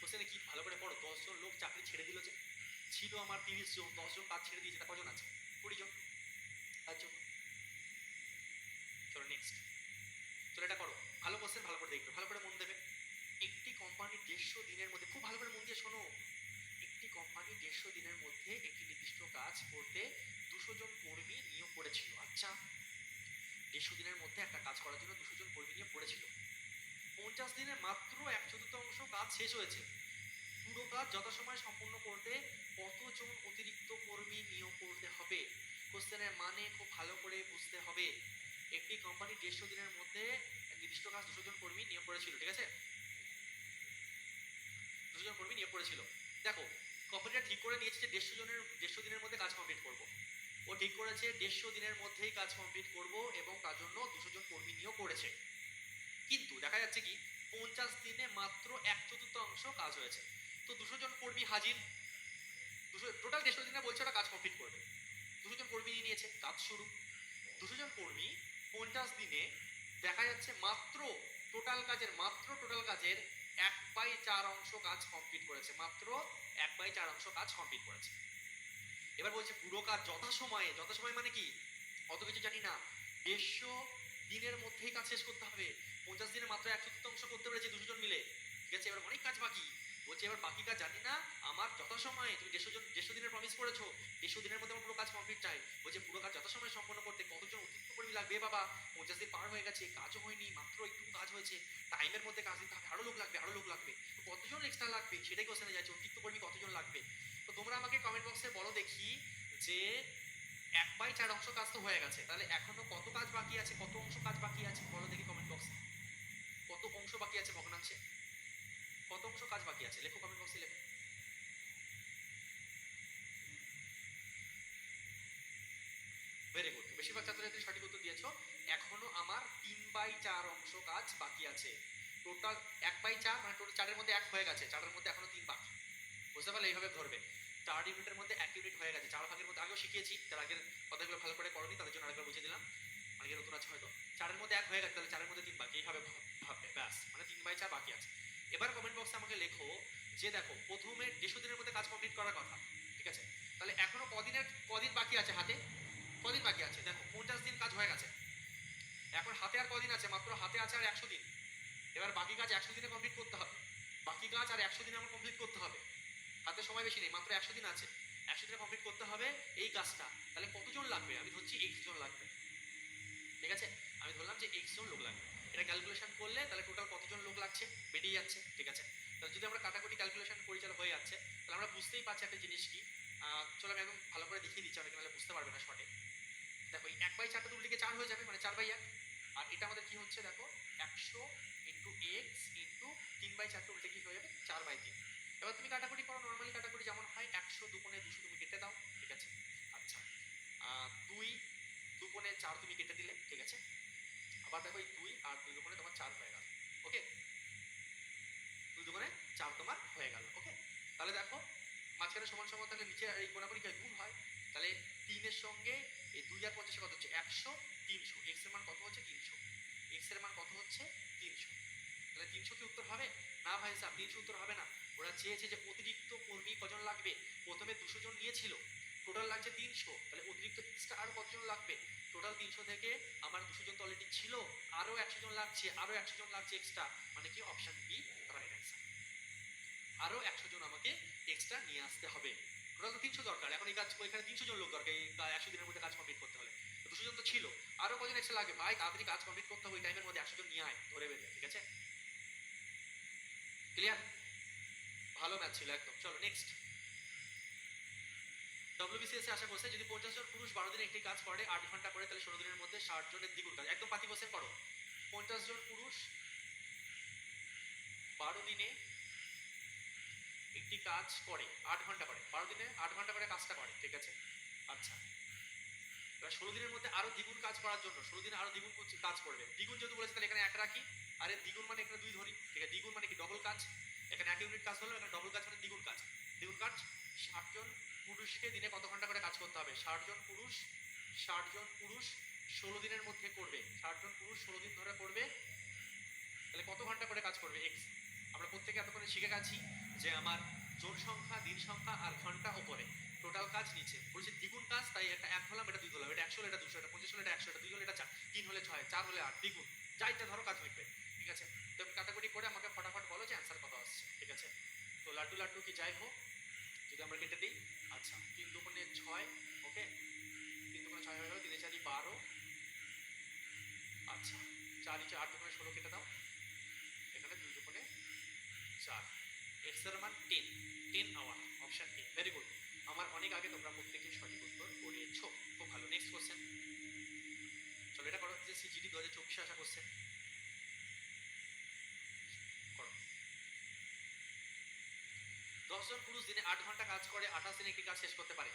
Speaker 1: কোশ্চেনে কি ভালো করে পড়ো। 10 জন লোক চাকরি ছেড়ে দিল, যে ছিল আমার 30 জন, 10 জন কাজ ছেড়ে দিয়েছে, তা কজন আছে? 20 জন। তার জন্য চলো নেক্সট, চলো এটা করো। ভালো কোশ্চেন, ভালো করে দেখবে, ভালো করে মন দেবে। একটি কোম্পানি 150 দিনের মধ্যে, খুব ভালো করে মন দিয়ে শোনো, একটি কোম্পানি 150 দিনের মধ্যে একটি নির্দিষ্ট কাজ করতে 200 জন কর্মী নিয়োগ করেছিল। আচ্ছা, 150 দিনের মধ্যে একটা কাজ করার জন্য 200 জন কর্মী নিয়োগ করেছিল। 50 দিনে মাত্র 1/4 কাজ শেষ হয়েছে। পুরো কাজ যথাসময়ে সম্পূর্ণ করতে কতজন অতিরিক্ত কর্মী নিয়োগ করতে হবে? কোশ্চেনের মানে খুব ভালো করে বুঝতে হবে। একটি কোম্পানি 150 দিনের মধ্যে নির্দিষ্ট কাজ 200 জন কর্মী নিয়োগ করেছিল, ঠিক আছে? 200 জন কর্মী নিয়োগ করেছিল। দেখো, কোম্পানিটা ঠিক করে নিয়েছে যে 150 দিনের মধ্যে কাজ কমপ্লিট করব। ও ঠিক করেছে 150 দিনের মধ্যেই কাজ কমপ্লিট করব এবং তার জন্য 200 জন কর্মী নিয়োগ করেছে। কিন্তু দেখা যাচ্ছে কি 50 দিনে মাত্র 1/4 কাজ হয়েছে। তো 200 জন কর্মী হাজির, 200 টোটাল 150 দিনে বলছে ওরা কাজ কমপ্লিট করবে। 200 জন কর্মী নিয়ে নিয়েছে, কাজ শুরু। 200 জন কর্মী 50 দিনে দেখা যাচ্ছে মাত্র টোটাল কাজের 1/4 কাজ কমপ্লিট করেছে, মাত্র 1/4 কাজ কমপ্লিট করেছে। এবার বলছে পুরো কাজ যথাসময়ে, যথাসময় মানে কি অত কিছু জানি না, 150 দিনের মধ্যেই কাজ শেষ করতে হবে। 50 দিনে মাত্র 1/4 করতে পেরেছি 200 জন মিলে, ঠিক আছে। এবার অনেক কাজ বাকি, বলছে এবার বাকি কাজ জানি না, আমার যথাসময়ে তুমি 150 দিনের প্রমিস করেছো, 150 দিনের মধ্যে আমার পুরো কাজ কমপ্লিট চাই। বলছে পুরো কাজ যথাসময়ে সম্পন্ন করতে কতজন অতিরিক্ত কর্মী লাগবে বাবা? 50 দিন পার হয়ে গেছে, কাজও হয়নি, মাত্র একটু কাজ হয়েছে, টাইমের মধ্যে কাজ দিতে হবে, আরো লোক লাগবে, আরো লোক লাগবে। তো কতজন এক্সট্রা লাগবে সেটাই কোশ্চেনে যাচ্ছে, অতিরিক্ত কর্মী কতজন লাগবে। তো তোমরা আমাকে কমেন্ট বক্সে বলো দেখি যে 1/4 অংশ কাজ তো হয়ে গেছে, তাহলে এখনো কত কাজ বাকি আছে, কত অংশ কাজ বাকি আছে বলো দেখি কমেন্ট বক্সে। কত অংশ বাকি আছে ভগ্নাংশে, কত অংশ কাজ বাকি আছে লেখো কমেন্ট বক্সে, লেখো। ভেরি গুড, বেশিরভাগ ছাত্রছাত্রী সঠিক উত্তর দিয়েছো। এখনো আমার 3/4 অংশ কাজ বাকি আছে। টোটাল 1/4 মানে টোটাল 4 এর মধ্যে 1 হয়ে গেছে, 4 এর মধ্যে এখনো 3 বাকি। বুঝতে পারলে? এইভাবে ধরবে। 4 ইউনিটের মধ্যে 1 ইউনিট হয়ে গেছে, 4 ভাগের মধ্যে আগেও শিখিয়েছি, তার আগের কথাগুলো ভালো করে করনি, তাদের জন্য আরেকবার বুঝিয়ে দিলাম, অনেকে নতুন আছে হয়তো। 4 এর মধ্যে 1 হয়ে গেছে, তাহলে 4 এর মধ্যে 3 বাকি, এইভাবে ভাববে, ব্যাস, মানে 3/4 বাকি আছে। এবার কমেন্ট বক্সে আমাকে লেখো যে দেখো প্রথমে 150 দিনের মধ্যে কাজ কমপ্লিট করার কথা, ঠিক আছে, তাহলে এখনো কদিন বাকি আছে হাতে, কদিন বাকি আছে? দেখো 50 দিন কাজ হয়ে গেছে, এখন হাতে আর কদিন আছে? মাত্র হাতে আছে আর 100 দিন। এবার বাকি কাজ 100 দিনে কমপ্লিট করতে হবে, বাকি কাজ আর 100 দিনে আমার কমপ্লিট করতে হবে। হাতে সময় বেশি নেই, মাত্র 100 দিন আছে, 100 দিনে কমপ্লিট করতে হবে এই কাজটা। তাহলে কতজন লাগবে? আমি ধরছি x জন লাগবে, ঠিক আছে, আমি ধরলাম যে x জন লোক লাগবে। এটা ক্যালকুলেশন করলে তাহলে টোটাল কতজন লোক লাগছে বেরিয়ে যাচ্ছে, ঠিক আছে। তাহলে যদি আমরা কাটাকুটি ক্যালকুলেশন করি, তাহলে হয়ে যাচ্ছে, তাহলে আমরা বুঝতেই পারছি একটা জিনিস কি। চলো আমি একদম ভালো করে দেখিয়ে দিচ্ছি, অনেকে নাহলে বুঝতে পারবে না শর্টে। দেখো এই 1/4টা উল্টে গিয়ে 4 হয়ে যাবে, মানে 4/1। আর এটা আমাদের কি হচ্ছে দেখো, 100 ইন্টু এক্স ইন্টু 3/4টা উল্টে কি হয়ে যাবে, 4/3। এবার তুমি কাটাকুটি করো, নর্মালি কাটাকুটি যেমন হয়, 100 দুগুণে 200 তুমি কেটে দাও, ঠিক আছে। আচ্ছা, 2 দুগুণে 4 তুমি কেটে দিলে, ঠিক আছে। আবার দেখো এই 2 আর 2 দুগুণে তোমার 4 হয়ে গেল, ওকে। 2 দুগুণে 4 তোমার হয়ে গেল, ওকে। তাহলে দেখো মাঝখানে সমান সমান, তাহলে নিচে এই কোনাকুনি গুণ হয়, তাহলে 3 এর সঙ্গে এই 2 আর 50 কত হচ্ছে 100, 300, x এর মান কত হচ্ছে 300, x এর মান কত হচ্ছে 300। তাহলে 300 কি উত্তর হবে? না ভাই সাহেব, 300 উত্তর হবে না। ওরা চেয়েছে যে অতিরিক্ত কর্মী কজন লাগবে, প্রথমে 200 জন নিয়েছিল, টোটাল লাগছে 300, তাহলে অতিরিক্ত এক্সট্রা আরো কতজন লাগবে? টোটাল 300 থেকে আমার 200 জন তো অলরেডি ছিল, আরো 100 জন লাগছে, আরো 100 জন লাগছে এক্সট্রা, মানে কি অপশন বি রাইট অ্যান্সার। আরো 100 জন আমাকে এক্সট্রা নিয়ে আসতে হবে। টোটাল তো 300 দরকার, এখন এই কাজ ওইখানে 300 জন লোক দরকার এই 100 দিনের মধ্যে কাজ কমপ্লিট করতে হলে। 200 জন তো ছিল, আরো কজন এক্সট্রা লাগে ভাই? তাড়াতাড়ি কাজ কমপ্লিট করতে হবে, ওই টাইমের মধ্যে 100 জন নিয়ে আয়, ধরে বেঁধে, ঠিক আছে। ক্লিয়ার? ভালো ম্যাথ ছিল একদম। চলো নেক্সট। ডব্লিউবিসিএস আশা করছে যদি 50 জন পুরুষ 12 দিনে একটি কাজ করে 8 ঘন্টা করে, তাহলে 16 দিনের মধ্যে 60 জনের দ্বিগুণ কাজ। একদম পাতি কোশ্চেন করো। 50 জন পুরুষ 12 দিনে একটি কাজ করে 8 ঘন্টা করে, 12 দিনে 8 ঘন্টা করে কাজটা করে, ঠিক আছে। আচ্ছা, এবার 16 দিনের মধ্যে আরো দ্বিগুণ কাজ করার জন্য 16 দিনে আরো দ্বিগুণ কাজ করবে। দ্বিগুণ যেহেতু বলেছে তাহলে এখানে 1 রাখি, আর এর দ্বিগুণ মানে এখানে 2 ধরি, ঠিক আছে। দ্বিগুণ মানে কি ডবল কাজ, এখানে 1 ইউনিট কাজ হলো, এখানে ডবল কাজ মানে দ্বিগুণ কাজ। দ্বিগুণ কাজ 60 জন পুরুষকে দিনে কত ঘন্টা করে কাজ করতে হবে? 60 জন পুরুষ 16 দিনের মধ্যে করবে, 60 জন পুরুষ 16 দিন ধরে করবে, তাহলে কত ঘন্টা করে কাজ করবে এক্স। আমরা প্রত্যেকে এতক্ষণে শিখে গেছি যে আমার জোন সংখ্যা, দিন সংখ্যা আর ঘন্টা ওপরে, টোটাল কাজ নিচে। বলছি দ্বিগুণ কাজ, তাই এটা 1 হলাম, এটা 2 হলাম, এটা 100 হলে এটা 200, এটা 50 হলে এটা 100, এটা 2 হলে এটা 4, 3 হলে 6, 4 হলে 8, দ্বিগুণ যা ইচ্ছা ধরো কাজ লিখবে, ঠিক আছে। তো কাটাকুটি করে আমাকে ফটাফট বলো যে অ্যান্সার কত আসছে, ঠিক আছে। তো লাড্ডু লাড্ডু কি যাই হোক, যদি আমরা কেটে দিই, আচ্ছা 3 দুগুণে 6, ওকে, 3 দুগুণে 6 হয়ে গেল, 3 4 12, আচ্ছা 4 নিচে 8 দুগুণে 16 কেটে দাও, এখানে 2 দুগুণে 4, এক্স এর মান 10 hour, option A. Very good, আমার অনেক আগে তোমরা প্রত্যেকে সঠিক উত্তর করিয়েছো, খুব ভালো। নেক্সট কোশ্চেন, চলো এটা করো, যে সিজিডি 2024 আসা কোশ্চেন করো। 10 জন পুরুষ দিনে 8 ঘন্টা কাজ করে 28 দিনে একটি কাজ শেষ করতে পারে।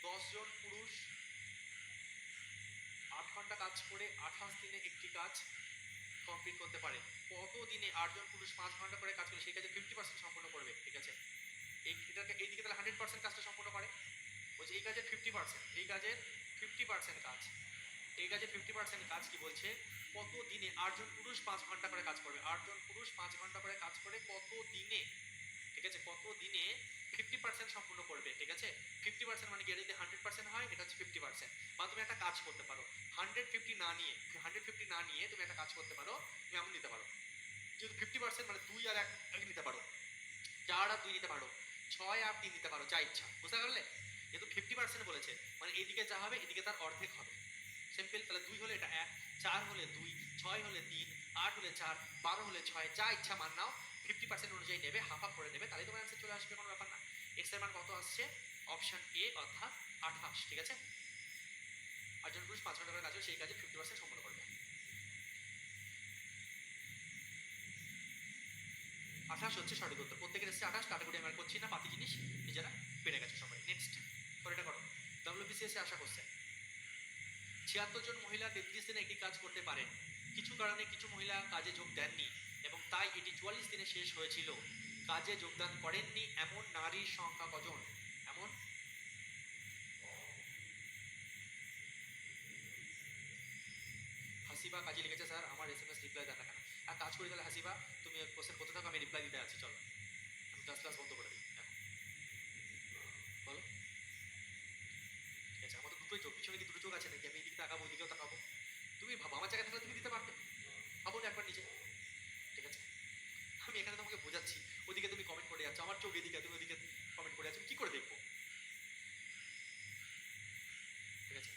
Speaker 1: 10 জন পুরুষ 8 ঘন্টা কাজ করে 28 দিনে একটি কাজ কমপ্লিট করতে পারে। কত দিনে 8 জন পুরুষ 5 ঘন্টা করে কাজ করে সেই কাজে 50% সম্পূর্ণ করবে, ঠিক আছে। এটাকে এইদিকে তাহলে 100% কাজটা সম্পূর্ণ করে, বলছে এই কাজের 50%, এই কাজের 50% কাজ, এই কাজের 50% কাজ কি বলছে, কত দিনে 8 জন পুরুষ 5 ঘন্টা করে কাজ করবে। 8 জন পুরুষ 5 ঘন্টা করে কাজ করে কত দিনে, ঠিক আছে, কত দিনে 50% সম্পূর্ণ করবে, ঠিক আছে। 50% 50% মানে কি, যদি 100% হয় এটা হচ্ছে 50%। বা তুমি একটা কাজ করতে পারো 150 না নিয়ে তুমি একটা কাজ করতে পারো, তুমি এমন নিতে পারো যেহেতু 50% মানে 2 আর 1 নিতে পারো, 4 আর 2 নিতে পারো, 6 আর 3 নিতে পারো, যা ইচ্ছা। বুঝতে পারলে? যেহেতু 50% বলেছে মানে এইদিকে যা হবে এদিকে তার অর্ধেক হবে। সিম্পল। তাহলে 2 হলে এটা 1, 4 হলে 2, 6 হলে 3, 8 হলে 4, 12 হলে 6, যা ইচ্ছা মান নাও। 50% অনুযায়ী নেবে, হাফ হাফ করে নেবে, তাহলে তোমার অ্যান্সার চলে আসবে, কোনো ব্যাপার না। এক্স এর মান কত আসছে? অপশন এ অর্থাৎ 28। ঠিক আছে? আর জন পুরুষ 5 ঘন্টা করে কাজ করে সেই কাজে 50% সম্পন্ন করবে। 28 হচ্ছে সঠিক উত্তর। প্রত্যেকের এসছে 28, কাটাকুটি আমি আর করছি না, বাকি জিনিস নিজেরা পেরে গেছে সবাই। নেক্সট পরেরটা করো। ডব্লিউবিসিএস এ আসা কোশ্চেন। 76 জন মহিলা 33 দিনে একটি কাজ করতে পারেন। কিছু কারণে কিছু মহিলা কাজে যোগ দেননি এবং তাই এটি 44 দিনে শেষ হয়েছিল। কাজে যোগদান করেননি এমন নারীর সংখ্যা কজন? এমন হাসিবা কাজে লিখেছে, স্যার আমার এসএমএস রিপ্লাই দেন না কেন? আর কাজ করি তাহলে হাসিবা, তুমি কোশ্চেন করতে থাকো, আমি রিপ্লাই দিতে আছি। চলো আমি ক্লাস বন্ধ করে দিই এখন। বলো। ঠিক আছে, আমার তো দুটোই চোখ, পিছনে কি দুটো চোখ আছে নাকি? আমি এদিকে তাকাবো ওইদিকেও তাকাবো। তুমি ভাবো আমার জায়গায় থাকলে তুমি দিতে পারবে? ভাবো না একবার নিজে। ঠিক আছে, আমি এখানে তোমাকে বোঝাচ্ছি, ওদিকে তুমি কমেন্ট করে যাচ্ছ, আমার চোখ এদিকে, তুমি ওদিকে কমেন্ট করে যাচ্ছ, কি করে দেখবো? ঠিক আছে,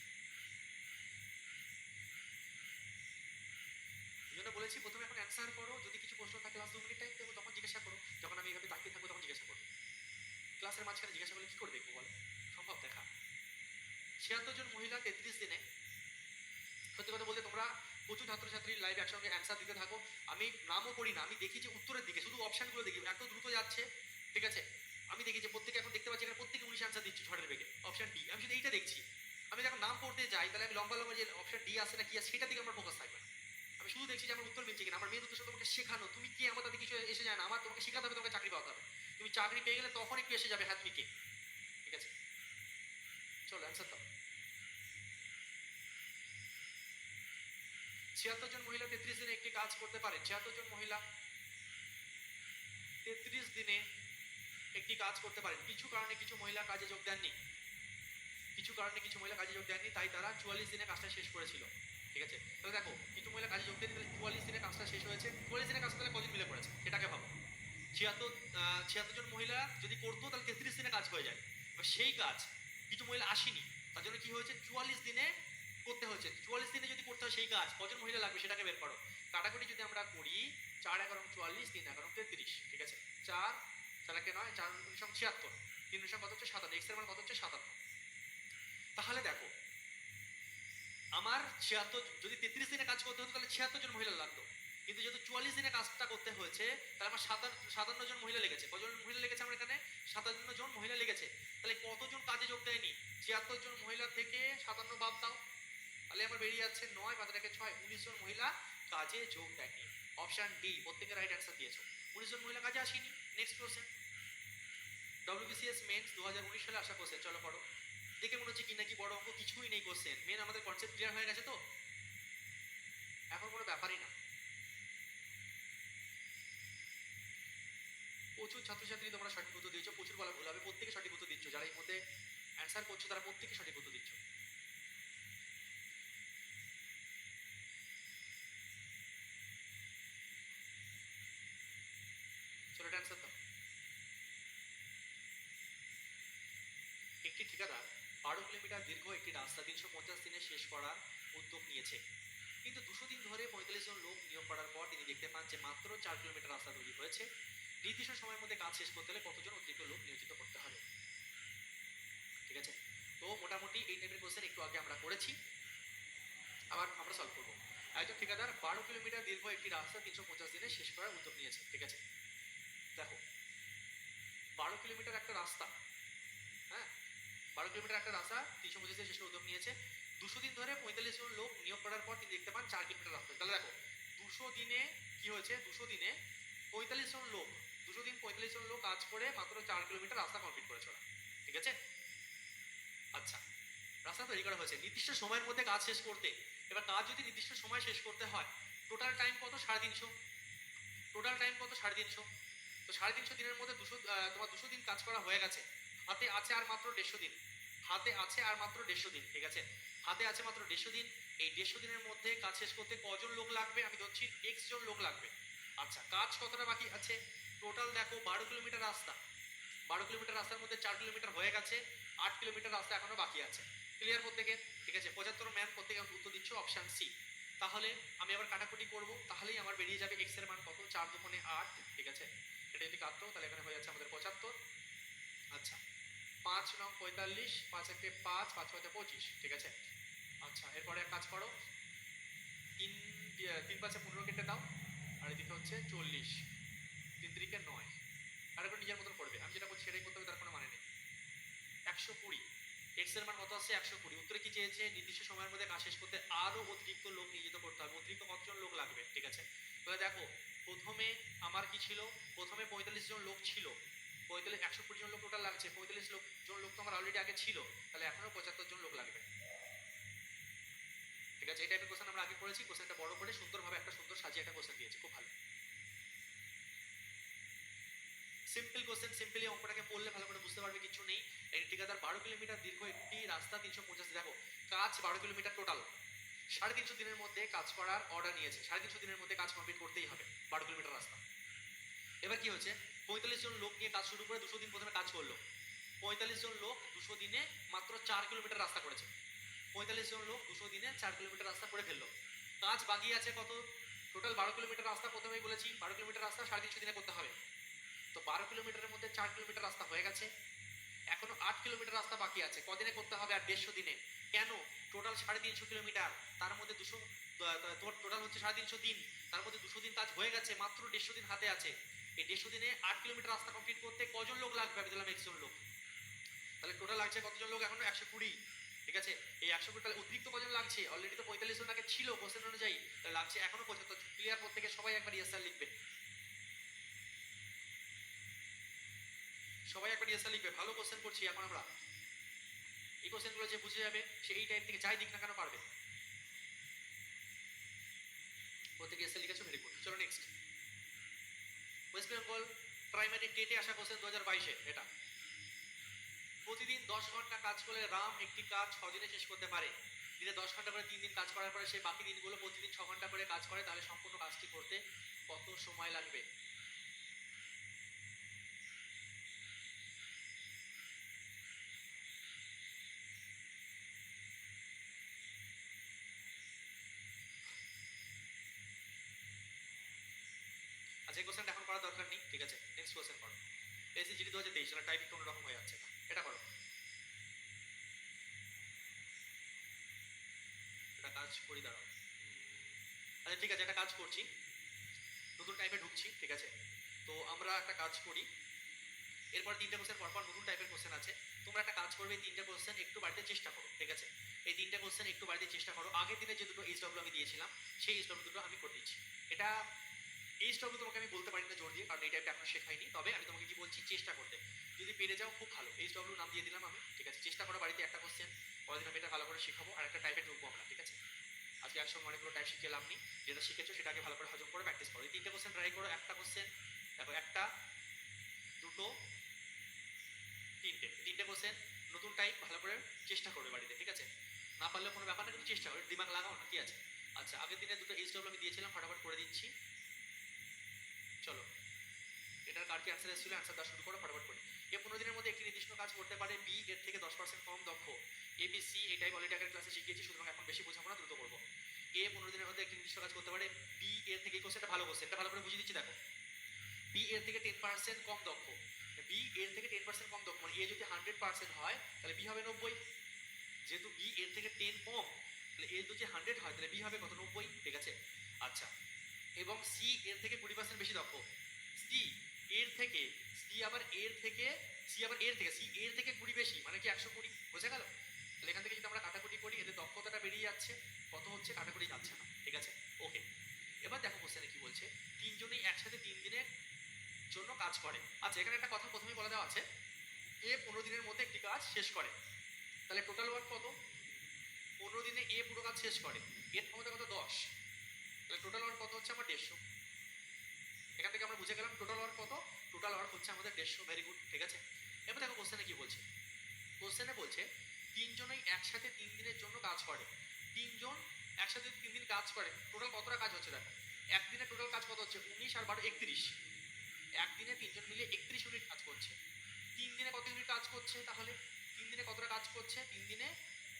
Speaker 1: এই জন্য বলেছি প্রথমে এখন অ্যান্সার করো, যদি কিছু প্রশ্ন থাকে লাস্ট 2 মিনিট টাইম দেবো, তখন জিজ্ঞাসা করো। যখন আমি এইভাবে তাকিয়ে থাকবো তখন জিজ্ঞাসা করবো। ক্লাসের মাঝখানে জিজ্ঞাসা করলে কি করে দেখবো বলো? সম্ভব দেখা? 76 জন মহিলা 33 দিনে, সত্যি কথা বলতে তোমরা প্রচুর ছাত্রছাত্রী লাইভ একসঙ্গে অ্যান্সার দিতে থাকো। আমি নামও পড়ি না, আমি দেখি যে উত্তরের দিকে শুধু অপশনগুলো দেখি, এত দ্রুত যাচ্ছে। ঠিক আছে, আমি দেখি যে প্রত্যেকে এখন দেখতে পাচ্ছি এখানে প্রত্যেকে 19 অ্যান্সার দিচ্ছে ঝড়ের বেগে, অপশন ডি। আমি শুধু এইটা দেখছি। আমি যখন নাম পড়তে যাই তাহলে আমি লম্বা লম্বা যে অপশন ডি আছে না কি আছে সেটার দিকে আমার ফোকাস থাকবে না। আমি শুধু দেখছি যে আমার উত্তর মিলছে কিনা। আমার মেন উদ্দেশ্য তোমাকে শেখানো। তুমি কে আমার তাতে কিছু এসে যায় না, আমার তোমাকে শেখাতে হবে, তোমাকে চাকরি পাওয়াতে হবে। তুমি চাকরি পেয়ে গেলে তখন একটু এসে যাবে হ্যাঁ তুমি কে। ঠিক আছে, চলো অ্যান্সার দাও। 76 জন মহিলা 33 দিনে একটি কাজ করতে পারে। 76 জন মহিলা 33 দিনে একটি কাজ করতে পারেন। কিছু কারণে কিছু মহিলা কাজে যোগ দেননি। কিছু কারণে কিছু মহিলা কাজে যোগ দেননি, তাই তারা 44 দিনে কাজটা শেষ করেছিল। ঠিক আছে, তাহলে দেখো কিছু মহিলা কাজে যোগ দেননি, তাহলে 44 দিনে কাজটা শেষ হয়েছে। 44 দিনে কাজটা তাহলে কদিন মিলে করেছে সেটাকে ভাবো। 76 জন মহিলা যদি করতো তাহলে 33 দিনে কাজ হয়ে যায়। এবার সেই কাজ কিছু মহিলা আসেনি, তার জন্য কি হয়েছে 44 দিনে করতে হয়েছে। 44 দিনে যদি করতে হয় সেই কাজ কজন মহিলা লাগবে সেটাকে বের করো। কাটাকুটি যদি আমরা করি 4 11 44, 3 11 33। ঠিক আছে, 4 চালাকে 9, 4 9 76, 3 9 কত হচ্ছে 57, এক্স এর মান কত হচ্ছে 57। তাহলে দেখো আমার 76, যদি 33 দিনে কাজ করতে হতো তাহলে 76 জন মহিলা লাগতো, কিন্তু যেহেতু 44 দিনে কাজটা করতে হয়েছে তাহলে আমার 57 জন মহিলা লেগেছে। কজন মহিলা লেগেছে আমার এখানে? 57 জন মহিলা লেগেছে। তাহলে কতজন কাজে যোগ দেয়নি? 76 জন মহিলা থেকে 57 বাদ দাও, তাহলে আমার বেরিয়ে যাচ্ছে 9 5 থেকে 6, 19 জন মহিলা কাজে যোগ দেয়নি। অপশন ডি, প্রত্যেকে রাইট অ্যান্সার দিয়েছো। 19 জন মহিলা কাজে আসেনি। নেক্সট কোশ্চেন, ডব্লিউবিসিএস মেন্স 2019 সালে আসা কোশ্চেন। চলো পড়ো। দেখে মনে হচ্ছে কি নাকি বড় অঙ্ক, কিছুই নেই কোশ্চেন। মেন আমাদের কনসেপ্ট ক্লিয়ার হয়ে গেছে তো এখন কোনো ব্যাপারই না। প্রচুর ছাত্রছাত্রী তোমরা সঠিক উত্তর দিয়েছো, প্রচুর বলা ভুল হবে, প্রত্যেকে সঠিক উত্তর দিচ্ছ। যারা এই মধ্যে অ্যান্সার করছো তারা প্রত্যেকে সঠিক উত্তর দিচ্ছ। চলো এটা অ্যান্সার দাও। একটি ঠিকাদার 12 কিলোমিটার দীর্ঘ একটি রাস্তা 350 দিনে শেষ করার উদ্যোগ নিয়েছে, কিন্তু 200 দিন ধরে 45 জন লোক নিয়োগ করার পর তিনি দেখতে পান যে মাত্র 4 কিলোমিটার রাস্তা তৈরি হয়েছে। নির্দিষ্ট সময়ের মধ্যে কাজ শেষ করতে হলে কতজন অতিরিক্ত লোক নিয়োজিত করতে হবে? ঠিক আছে, তো মোটামুটি এই টাইপের কোশ্চেন একটু আগে আমরা করেছি, আবার আমরা সলভ করবো। একজন ঠিকাদার 12 কিলোমিটার দীর্ঘ একটি রাস্তা 350 দিনে শেষ করার উদ্যোগ নিয়েছে। ঠিক আছে, দেখো 12 কিলোমিটার একটা রাস্তা, হ্যাঁ 12 কিলোমিটার একটা রাস্তা 350 দিনে শেষ করার উদ্যোগ নিয়েছে। 200 দিন ধরে 45 জন লোক নিয়োগ করার পর তিনি দেখতে পান 4 কিলোমিটার রাস্তা। তাহলে দেখো 200 দিনে কি হয়েছে, 200 দিনে 45 জন লোক, 200 দিন 45 জন লোক কাজ করে মাত্র 4 কিলোমিটার রাস্তা কমপ্লিট করেছে ওরা। ঠিক আছে, আচ্ছা রাস্তা তৈরি করা হয়েছে নির্দিষ্ট সময়ের মধ্যে কাজ শেষ করতে। এবার কাজ যদি নির্দিষ্ট সময় শেষ করতে হয়, টোটাল টাইম কত? 350। টোটাল টাইম কত? 350। তো 350 দিনের মধ্যে 200, তোমার 200 দিন কাজ করা হয়ে গেছে, হাতে আছে আর মাত্র 150 দিন। হাতে আছে আর মাত্র 150 দিন, ঠিক আছে, হাতে আছে মাত্র 150 দিন। এই 150 দিনের মধ্যে কাজ শেষ করতে কজন লোক লাগবে? আমি ধরছি এক্স জন লোক লাগবে। আচ্ছা, কাজ কতটা বাকি আছে? টোটাল দেখো 12 কিলোমিটার রাস্তা, 12 কিলোমিটার রাস্তার মধ্যে 4 কিলোমিটার হয়ে গেছে, 8 কিলোমিটার রাস্তা এখনো বাকি আছে। ক্লিয়ার প্রত্যেকে? ঠিক আছে, 75 ম্যান প্রত্যেকে উত্তর দিচ্ছ অপশন সি। তাহলে আমি আবার কাটাকুটি করব, তাহলেই আমার বেরিয়ে যাবে এক্স এর মান কত, 4 দুগুণে 8, ঠিক আছে, এটা যদি কাটতো তাহলে এখানে হয়ে যাচ্ছে আমাদের 75। আচ্ছা, 5 9 45, 5 একে 5, 5 5 25, ঠিক আছে। আচ্ছা, এরপরে এক কাজ করো, 3 3 5 15 কেটে দাও, আর এদিকে হচ্ছে 40, 3 3 কে 9, আর এখন নিজের মতন করবে, আমি যেটা বলছি সেটাই করতে হবে, তার কোনো মানে নেই। 120, এক্স এর মান কত আছে? 120। উত্তরে কি চেয়েছে? নির্দিষ্ট সময়ের মধ্যে কাজ শেষ করতে আরো অতিরিক্ত লোক নিয়োজিত করতে হবে। অতিরিক্ত কতজন লোক লাগবে? ঠিক আছে, তাহলে দেখো প্রথমে আমার কি ছিল, প্রথমে 45 জন লোক ছিল, 45 120 জন লোক টোটাল লাগছে, 45 জন লোক তো আমার অলরেডি আগে ছিল, তাহলে এখনো 75 জন লোক লাগবে। ঠিক আছে, এই টাইপের কোশ্চেন আমরা আগে করেছি, কোশ্চেনটা বড় করে সুন্দরভাবে একটা সুন্দর সাজিয়ে একটা কোশ্চেন দিয়েছি, খুব ভালো সিম্পল কোশ্চেন। সিম্পলি অঙ্কটাকে পড়লে ভালো করে বুঝতে পারবে, কিছু নেই। এই ঠিকাদার 12 কিলোমিটার দীর্ঘ একটি রাস্তা 350, দেখো কাজ 12 কিলোমিটার টোটাল, 350 দিনের মধ্যে কাজ করার অর্ডার নিয়েছে, 350 দিনের মধ্যে কাজ কমপ্লিট করতেই হবে, 12 কিলোমিটার রাস্তা। এবার কি হচ্ছে, 45 জন লোক নিয়ে কাজ শুরু করে 200 দিন প্রথমে কাজ করলো। 45 জন লোক 200 দিনে মাত্র 4 কিলোমিটার রাস্তা করেছে। 45 জন লোক 200 দিনে 4 কিলোমিটার রাস্তা করে ফেললো। কাজ বাকি আছে কত? টোটাল 12 কিলোমিটার রাস্তা, প্রথমেই বলেছি 12 কিলোমিটার রাস্তা 350 দিনে করতে হবে। তো 12 কিলোমিটারের মধ্যে 4 কিলোমিটার রাস্তা হয়ে গেছে, এখনো 8 কিলোমিটার রাস্তা বাকি আছে। কদিনে করতে হবে? আর 150 দিনে। কেন? টোটাল 350 কিলোমিটার, তার মধ্যে 200, টোটাল হচ্ছে 350 দিন, তার মধ্যে 200 দিন কাজ হয়ে গেছে, মাত্র 150 দিন হাতে আছে। এই 150 দিনে 8 কিলোমিটার রাস্তা কমপ্লিট করতে কজন লোক লাগবে? আমি দিলাম 1 জন লোক। তাহলে টোটাল লাগছে কতজন লোক? এখনো 120, ঠিক আছে। এই 120, তাহলে অতিরিক্ত কজন লাগছে? অলরেডি তো 45 জন আগে ছিল কোশ্চেন অনুযায়ী, তাহলে লাগছে এখনো 75। ক্লিয়ার প্রত্যেকে? সবাই একবার ইয়েস লিখবে, সবাই একবার ইয়েস লিখবে। ভালো কোশ্চেন করছি এখন আমরা, এই কোশ্চেনগুলো যে বুঝে যাবে সে এই টাইপ থেকে যাই দিক না কেন পারবে। প্রত্যেকে এসে লিখেছো, ভেরি গুড। চলো নেক্সট, ওয়েস্ট বেঙ্গল প্রাইমারি টেটে আসা কোশ্চেন 2022-এ এটা। প্রতিদিন 10 ঘন্টা কাজ করলে রাম একটি কাজ 6 দিনে শেষ করতে পারে। দিনে 10 ঘন্টা করে 3 দিন কাজ করার পরে সে বাকি দিনগুলো প্রতিদিন 6 ঘন্টা করে কাজ করে, তাহলে সম্পূর্ণ কাজটি করতে কত সময় লাগবে? আচ্ছা, এই কোশ্চেনটা এখন করার দরকার নেই, ঠিক আছে, নেক্সট কোশ্চেন করো। এসএসজিডি 2023, এটা টাইপ একটু অন্যরকম হয়ে যাচ্ছে, এটা করো, এটা কাজ করি, দাঁড়াও। আচ্ছা ঠিক আছে, একটা কাজ করছি, নতুন টাইপে ঢুকছি, ঠিক আছে। তো আমরা একটা কাজ করি, এরপর 3টে কোশ্চেন পরপর নতুন টাইপের কোশ্চেন আছে। তোমরা একটা কাজ করবে, এই 3টে কোশ্চেন একটু বাড়িতে চেষ্টা করো, ঠিক আছে। এই 3টে কোশ্চেন একটু বাড়িতে চেষ্টা করো। আগের দিনে যে দুটো এইচডব্লিউ আমি দিয়েছিলাম, সেই এইচডব্লিউ দুটো আমি করে দিচ্ছি। এটা এইচডব্লিউ তোমাকে আমি বলতে পারি না জোর দিয়ে, কারণ এই টাইপটা এখনো শেখাইনি, তবে আমি তোমাকে কি বলছি, চেষ্টা করতে। যদি পেরে যাও খুব ভালো, এইচডব্লিউ নাম দিয়ে দিলাম আমি, ঠিক আছে। চেষ্টা করো বাড়িতে একটা কোশ্চেন, পরের দিন আমি এটা ভালো করে শেখাবো, আর একটা টাইপে ঢুকবো আমরা, ঠিক আছে। আজকে একসঙ্গে অনেকগুলো টাইপ শিখে লাভ নেই, যেটা শিখেছো সেটাকে ভালো করে হজম করে প্র্যাকটিস করো। এই 3টে কোশ্চেন ট্রাই করো। একটা কোশ্চেন দেখো, একটা, দুটো, 3টে কোশ্চেন নতুন টাইপ, ভালো করে চেষ্টা করবে বাড়িতে, ঠিক আছে। না পারলেও কোনো ব্যাপার না, কিন্তু চেষ্টা করো, দিমাগ লাগাও না, কি আছে। আচ্ছা, আগের দিনে দুটো এইচডব্লিউ আমি দিয়েছিলাম, ফটাফট করে দিচ্ছি। চলো, এটার কার কি অ্যান্সার এসেছিল, অ্যান্সার দেওয়া শুরু করো, ফটাফট করে। এ 15 দিনের মধ্যে একটি নির্দিষ্ট কাজ করতে পারে, বি এর থেকে 10% কম দক্ষ। এ বি সি, এটাই অলরেডি আগের ক্লাসে শিখিয়েছি, সুতরাং এখন বেশি বোঝাবো না, দ্রুত করবো। এ 15 দিনের মধ্যে একটি নির্দিষ্ট কাজ করতে পারে, বি এর থেকে, এই কোশ্চেনটা ভালো কোশ্চেন, এটা ভালো করে বুঝিয়ে দিচ্ছি, দেখো। বি এর থেকে 10% কম দক্ষ, বি এর থেকে 10% কম দক্ষ, মানে এ যদি 100% হয় তাহলে বি হবে 90। যেহেতু বি এর থেকে 10 কম, তাহলে এ যদি 100 হয় তাহলে বি হবে কত, 90, ঠিক আছে। আচ্ছা, এবং সি এর থেকে 20% বেশি দক্ষ। সি এর থেকে, সি আবার এর থেকে, সি আবার এর থেকে, সি এর থেকে 20 বেশি, মানে কি 120, বোঝা গেল। তাহলে এখান থেকে যদি আমরা কাটাকুটি করি, এদের দক্ষতাটা বেরিয়ে যাচ্ছে, কত হচ্ছে, কাটাকুটি যাচ্ছে না, ঠিক আছে, ওকে। এবার দেখো কোশ্চেনে কি বলছে, তিনজনেই একসাথে 3 দিনের জন্য কাজ করে। আচ্ছা, এখানে একটা কথা প্রথমেই বলে দেওয়া আছে, এ 15 দিনের মধ্যে একটি কাজ শেষ করে, তাহলে টোটাল ওয়ার্ক কত? 15 দিনে এ পুরো কাজ শেষ করে, এর ক্ষমতা কত, 10, তাহলে টোটাল ওয়ার্ক কত হচ্ছে আমার 150। এখান থেকে আমরা বুঝে গেলাম টোটাল ওয়ার্ক কত, টোটাল ওয়ার্ক হচ্ছে আমাদের 150, ভেরি গুড, ঠিক আছে। এবার দেখো কোশ্চেনে কি বলছে, কোশ্চেনে বলছে তিনজনই একসাথে 3 দিনের জন্য কাজ করে। তিনজন একসাথে 3 দিন কাজ করে, টোটাল কতটা কাজ হচ্ছে দেখো। একদিনে টোটাল কাজ কত হচ্ছে? 19 আর 12 31। একদিনে তিনজন মিলে 31 ইউনিট কাজ করছে। 3 দিনে কত ইউনিট কাজ করছে তাহলে? 3 দিনে কতটা কাজ করছে? 3 দিনে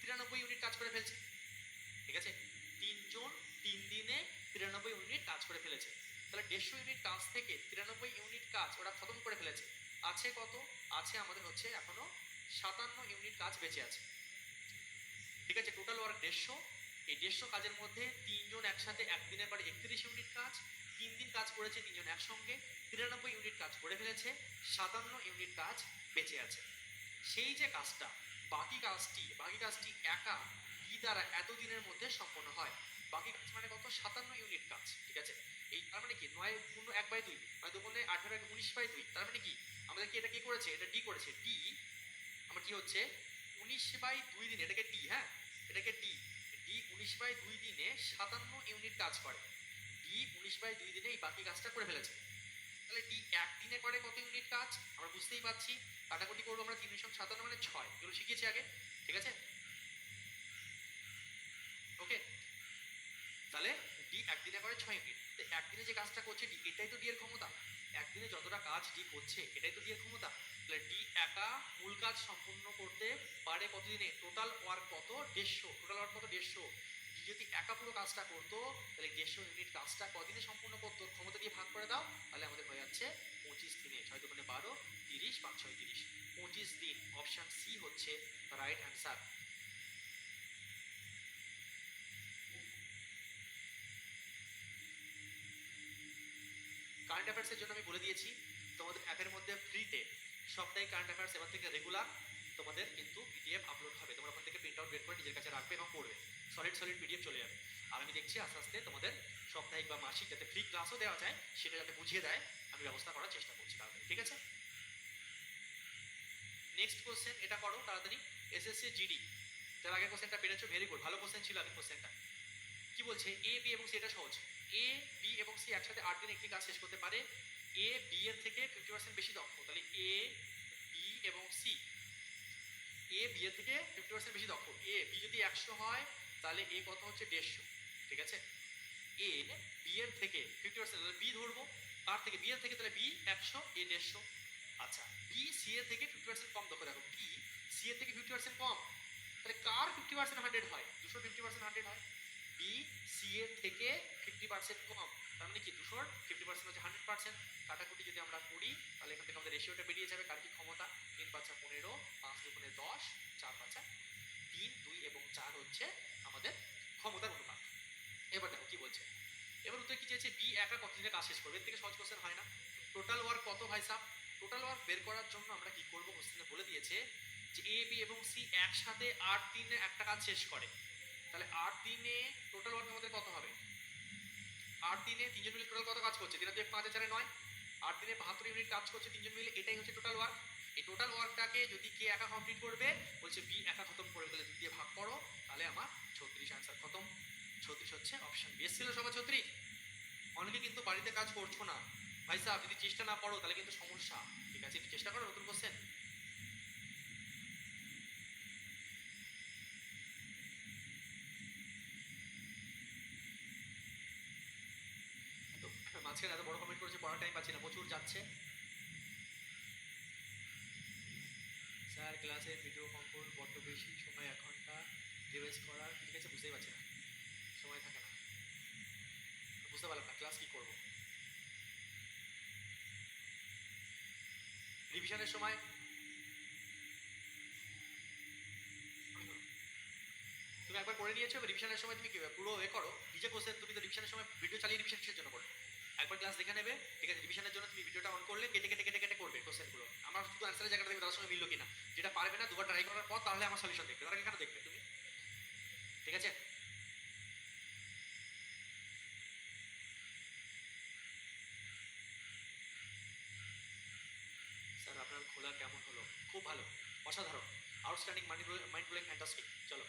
Speaker 1: 93 ইউনিট কাজ করে ফেলছে। ঠিক আছে, তিনজন 3 দিনে 93 ইউনিট কাজ করে ফেলেছে। তাহলে 150 ইউনিট কাজ থেকে 93 ইউনিট কাজ ওরা খতম করে ফেলেছে। আছে কত? আছে আমাদের হচ্ছে এখনো 57 ইউনিট কাজ বেঁচে আছে। ঠিক আছে, টোটাল ওয়ার্ক 150। এই 150 কাজের মধ্যে তিনজন একসাথে একদিনের পরে 31 ইউনিট কাজ, 3 দিন কাজ করেছে তিনজন একসঙ্গে, 93 ইউনিট কাজ করে ফেলেছে, 57 ইউনিট কাজ বেঁচে আছে। সেই যে কাজটা, বাকি কাজটি একা কি দ্বারা এতদিনের মধ্যে সম্পন্ন হয়। বাকি কাজ মানে কত? 57 ইউনিট কাজ। ঠিক আছে, এই তার মানে কি 9 পূর্ণ 1/2, 9 দুগুণে 18, 19/2। তার মানে কি আমাদের কি এটা কি করেছে? এটা ডি করেছে। ডি আমার কি হচ্ছে 19/2 দিনে, এটাকে ডি, হ্যাঁ এটাকে ডি, ডি 19/2 দিনে 57 ইউনিট কাজ করে। ডি 19/2 দিনে এই বাকি কাজটা করে ফেলেছে। তাহলে ডি একদিনে করে কত ইউনিট কাজ? আমরা বুঝতেই পারছি, কাটাকুটি করবো আমরা। 3×57 মানে 6, এগুলো শিখেছি আগে। ঠিক আছে, ওকে। তাহলে ডি একদিনে করে 6 ইউনিট। তো একদিনে যে কাজটা করছে ডি, এটাই তো ডি এর ক্ষমতা। একদিনে যতটা কাজ ডি করছে এটাই তো ডি এর ক্ষমতা। তাহলে ডি একা মূল কাজ সম্পূর্ণ করতে পারে কত দিনে? টোটাল ওয়ার্ক কত? 150। টোটাল ওয়ার্ক কত? 150। ডি যদি একা পুরো কাজটা করতো তাহলে 150 ইউনিট কাজটা কদিনে সম্পূর্ণ করতো? ক্ষমতা দিয়ে ভাগ করে দাও, তাহলে আমাদের হয়ে যাচ্ছে 25 দিনে। 6 দুগুণে 12, 30, 5 6 30, 25 দিন। অপশন সি হচ্ছে রাইট অ্যান্সার। কারেন্ট অ্যাফেয়ার্সের জন্য আমি বলে দিয়েছি তোমাদের অ্যাপের মধ্যে ফ্রিতে সপ্তাহে কারেন্ট অ্যাফেয়ার্স এবার থেকে রেগুলার তোমাদের কিন্তু পিডিএফ আপলোড হবে। তোমরা ওখান থেকে প্রিন্ট আউট বের করে নিজের কাছে রাখবে এবং পড়বে। সলিড পিডিএফ চলে যাবে। আর আমি দেখছি আস্তে আস্তে তোমাদের সাপ্তাহিক বা মাসিক যাতে ফ্রি ক্লাসও দেওয়া যায় সেটা যাতে বুঝিয়ে দেয় আমি ব্যবস্থা করার চেষ্টা করছি তাড়াতাড়ি। ঠিক আছে, নেক্সট কোশ্চেন এটা করো তাড়াতাড়ি। এসএসসি জিডি, তার আগের কোশ্চেনটা পেরেছো, ভেরি গুড, ভালো কোশ্চেন ছিল আগের কোশ্চেনটা। কি বলছে? এ বি এবং সি, এটা সহজ। এ বি এবং সি একসাথে 8 দিন একটি কাজ শেষ করতে পারে। এ বি এর থেকে 50% বেশি দক্ষ। তাহলে এ বি এবং সি, এ বি এর থেকে 50% বেশি দক্ষ। এ বি যদি 100 হয় তাহলে এ কত হচ্ছে? 150। ঠিক আছে, এ বি এর থেকে 50%, তাহলে বি ধরবো। তার থেকে বি এর থেকে তাহলে বি 100, এ 150। আচ্ছা, বি সি এর থেকে 50% কম দক্ষ। দেখো বি সি এর থেকে 50% কম, তাহলে কার 50% 100 হয়? 250% 100 হয়। বি সি এর থেকে 50% কম, তার মানে কি 200 50% হচ্ছে 100%। কাটাকুটি যদি আমরা করি তাহলে এখান থেকে আমাদের রেশিওটা বেরিয়ে যাবে। কার কি ক্ষমতা? 3 5 15, 5 দুগুণে 10, 4 5 3, 2 এবং 4 হচ্ছে আমাদের ক্ষমতার অনুপাত। এবার দেখো কি বলছে। এবার উত্তর কি চেয়েছে? বি একা কত দিনে কাজ শেষ করবে? এর থেকে সহজ কোশ্চেন হয় না। টোটাল ওয়ার্ক কত ভাই সাব? টোটাল ওয়ার্ক বের করার জন্য আমরা কি করব? কোশ্চেনে বলে দিয়েছে যে এ বি এবং সি একসাথে 8 দিনে একটা কাজ শেষ করে। তাহলে 8 দিনে টোটাল ওয়ার্ক আমাদের কত হবে? 8 দিনে তিনজন মিলে টোটাল কত কাজ করছে? 3 আর 5 4 9, 8 দিনে 72 ইউনিট কাজ করছে তিনজন মিলে, এটাই হচ্ছে টোটাল ওয়ার্ক। এই টোটাল ওয়ার্কটাকে যদি কে একা কমপ্লিট করবে? বলছে বি একা খতম করবে। তাহলে 2 দিয়ে ভাগ করো, তাহলে আমার 36 আনসার খতম। 36 হচ্ছে অপশন বি। ছিল সবার 36? অনেকে কিন্তু বাড়িতে কাজ করছো না ভাই সাহেব, যদি চেষ্টা না করো তাহলে কিন্তু সমস্যা। ঠিক আছে, একটু চেষ্টা করো। নতুন কোশ্চেন তো মাঝখানে এত বড় কমেন্ট করেছে, পড়ার টাইম পাচ্ছি না, প্রচুর যাচ্ছে। স্যার ক্লাসের ভিডিও কম্পোজ বড্ড বেশি সময়, 1 ঘন্টা রিভাইজ করার। ঠিক আছে, বুঝতেই পারছি না, সময় থাকে না। বুঝতে পারলাম না ক্লাস কি করবো। রিভিশনের সময় তুমি একবার করে নিয়েছো, রিভিশনের সময় তুমি কি পুরো করো নিজে কোশ্চেন। তুমি তো রিভিশনের সময় ভিডিও চালিয়ে রিভিশন কিসের জন্য করো? একবার ক্লাস দেখে নেবে। ঠিক আছে, রিভিশনের জন্য তুমি ভিডিওটা অন করলে কেটে কেটে কেটে কেটে করবে কোশ্চেনগুলো। আমার শুধু অ্যান্সারের জায়গাটা দেখবে তার সঙ্গে মিললো কিনা। যেটা পারবে না দুবার ট্রাই করার পর তাহলে আমার সলিউশন দেখবে, তার আগে কেন দেখবে তুমি? ঠিক আছে, স্যার আপনার খোলা কেমন হলো? খুব ভালো, অসাধারণ, আউটস্ট্যান্ডিং, মাইন্ড ব্লোয়িং, ফ্যান্টাস্টিক। চলো,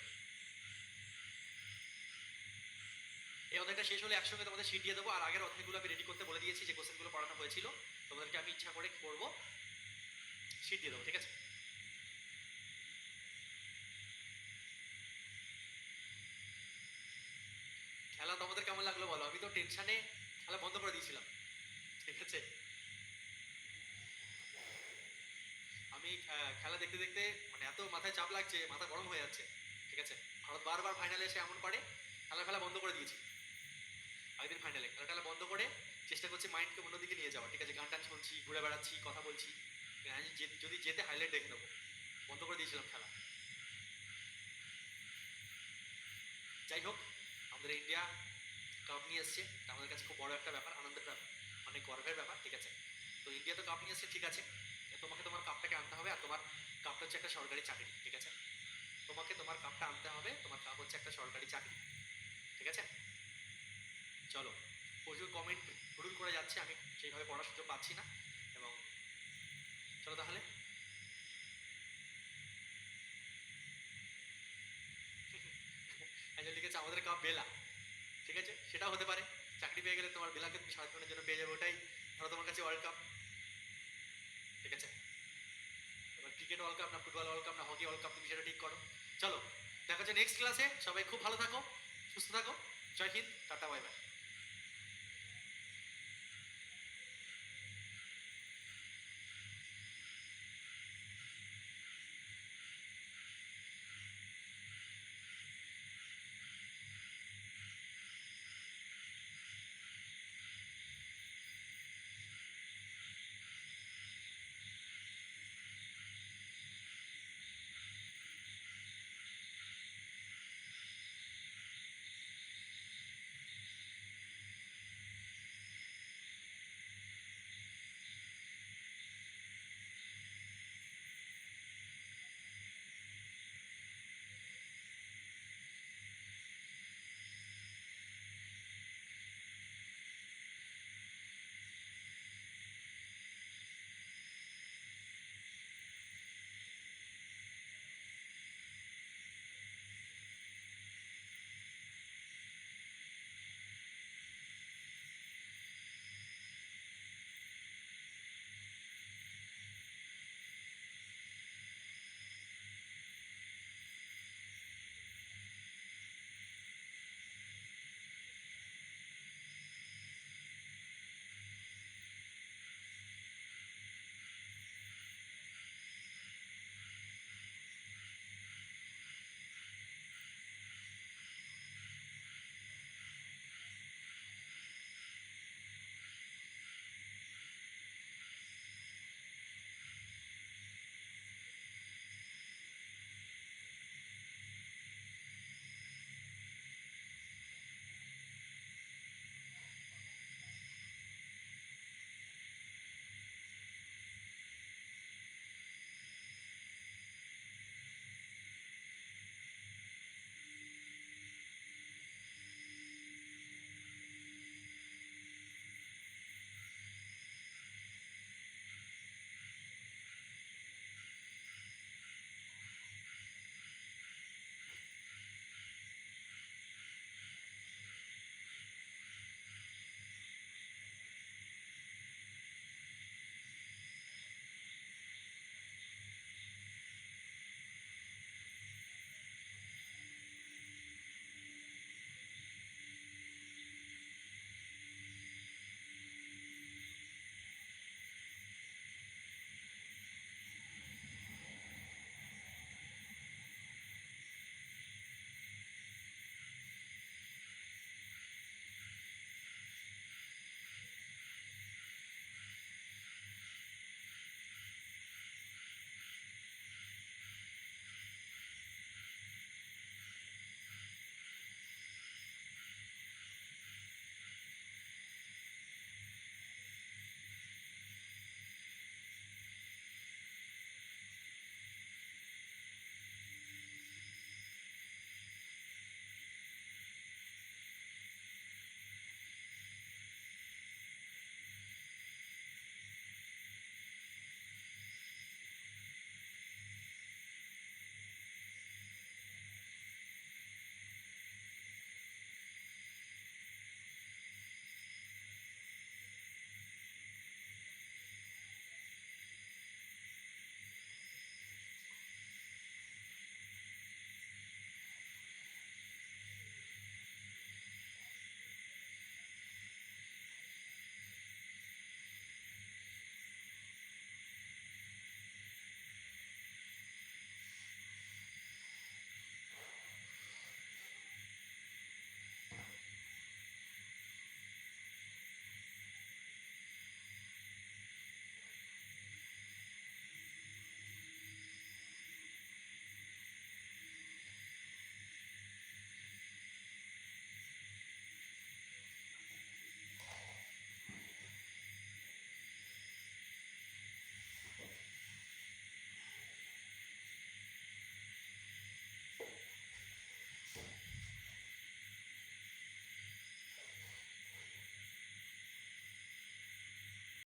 Speaker 1: এই অধ্যায়টা শেষ হলে একসঙ্গে তোমাদের শিট দিয়ে দেবো। আর আগের অধ্যায়গুলো আমি রেডি করতে বলে দিয়েছি, যে কোশ্চেনগুলো পড়ানো হয়েছিল তোমাদেরকে আমি ইচ্ছা করে করবো, শিট দিয়ে দেবো। ঠিক আছে, খেলা তোমাদের কেমন লাগলো বলো? আমি তো টেনশনে খেলা বন্ধ করে দিয়েছিলাম, ঠিক আছে? আমি খেলা দেখতে দেখতে মানে এত মাথায় চাপ লাগছে, মাথা গরম হয়ে যাচ্ছে, ঠিক আছে? ভারত বারবার ফাইনালে এসে এমন করে, খেলা বন্ধ করে দিয়েছি। আগের ফাইনালে খেলা বন্ধ করে চেষ্টা করছি মাইন্ডকে অন্যদিকে নিয়ে যাওয়া, ঠিক আছে? গান টান শুনছি, ঘুরে বেড়াচ্ছি, কথা বলছি, আমি যদি যেতে হাইলাইট দেখে নেবো, বন্ধ করে দিয়েছিলাম খেলা। যাই হোক, আমাদের ইন্ডিয়া কাপ নিয়ে এসছে, এটা আমাদের কাছে খুব বড় একটা ব্যাপার, আনন্দের ব্যাপার, অনেক গর্বের ব্যাপার, ঠিক আছে? তো ইন্ডিয়া তো কাপ নিয়ে এসছে, ঠিক আছে, তোমাকে তোমার কাপটাকে আনতে হবে। আর তোমার কাপটা হচ্ছে একটা সরকারি চাকরি, ঠিক আছে? তোমাকে তোমার কাপটা আনতে হবে, তোমার কাপ হচ্ছে একটা সরকারি চাকরি, ঠিক আছে? চলো, প্রচুর কমেন্ট হুড়ুর করে যাচ্ছে, আমি সেইভাবে পড়ার সুযোগ পাচ্ছি না, এবং চলো তাহলে। একজন লিখেছে আমাদের কাপ বেলা, ঠিক আছে, সেটাও হতে পারে। চাকরি পেয়ে গেলে তোমার বেলাকে তুমি সারাক্ষণের জন্য পেয়ে যাবে, ওটাই ধরো তোমার কাছে ওয়ার্ল্ড কাপ, ঠিক আছে? এবার ক্রিকেট ওয়ার্ল্ড কাপ না ফুটবল ওয়ার্ল্ড কাপ না হকি ওয়ার্ল্ড কাপ, তুমি সেটা ঠিক করো। চলো, দেখা হচ্ছে নেক্সট ক্লাসে, সবাই খুব ভালো থাকো, সুস্থ থাকো, জয় হিন্দ, টাটা, বাই বাই।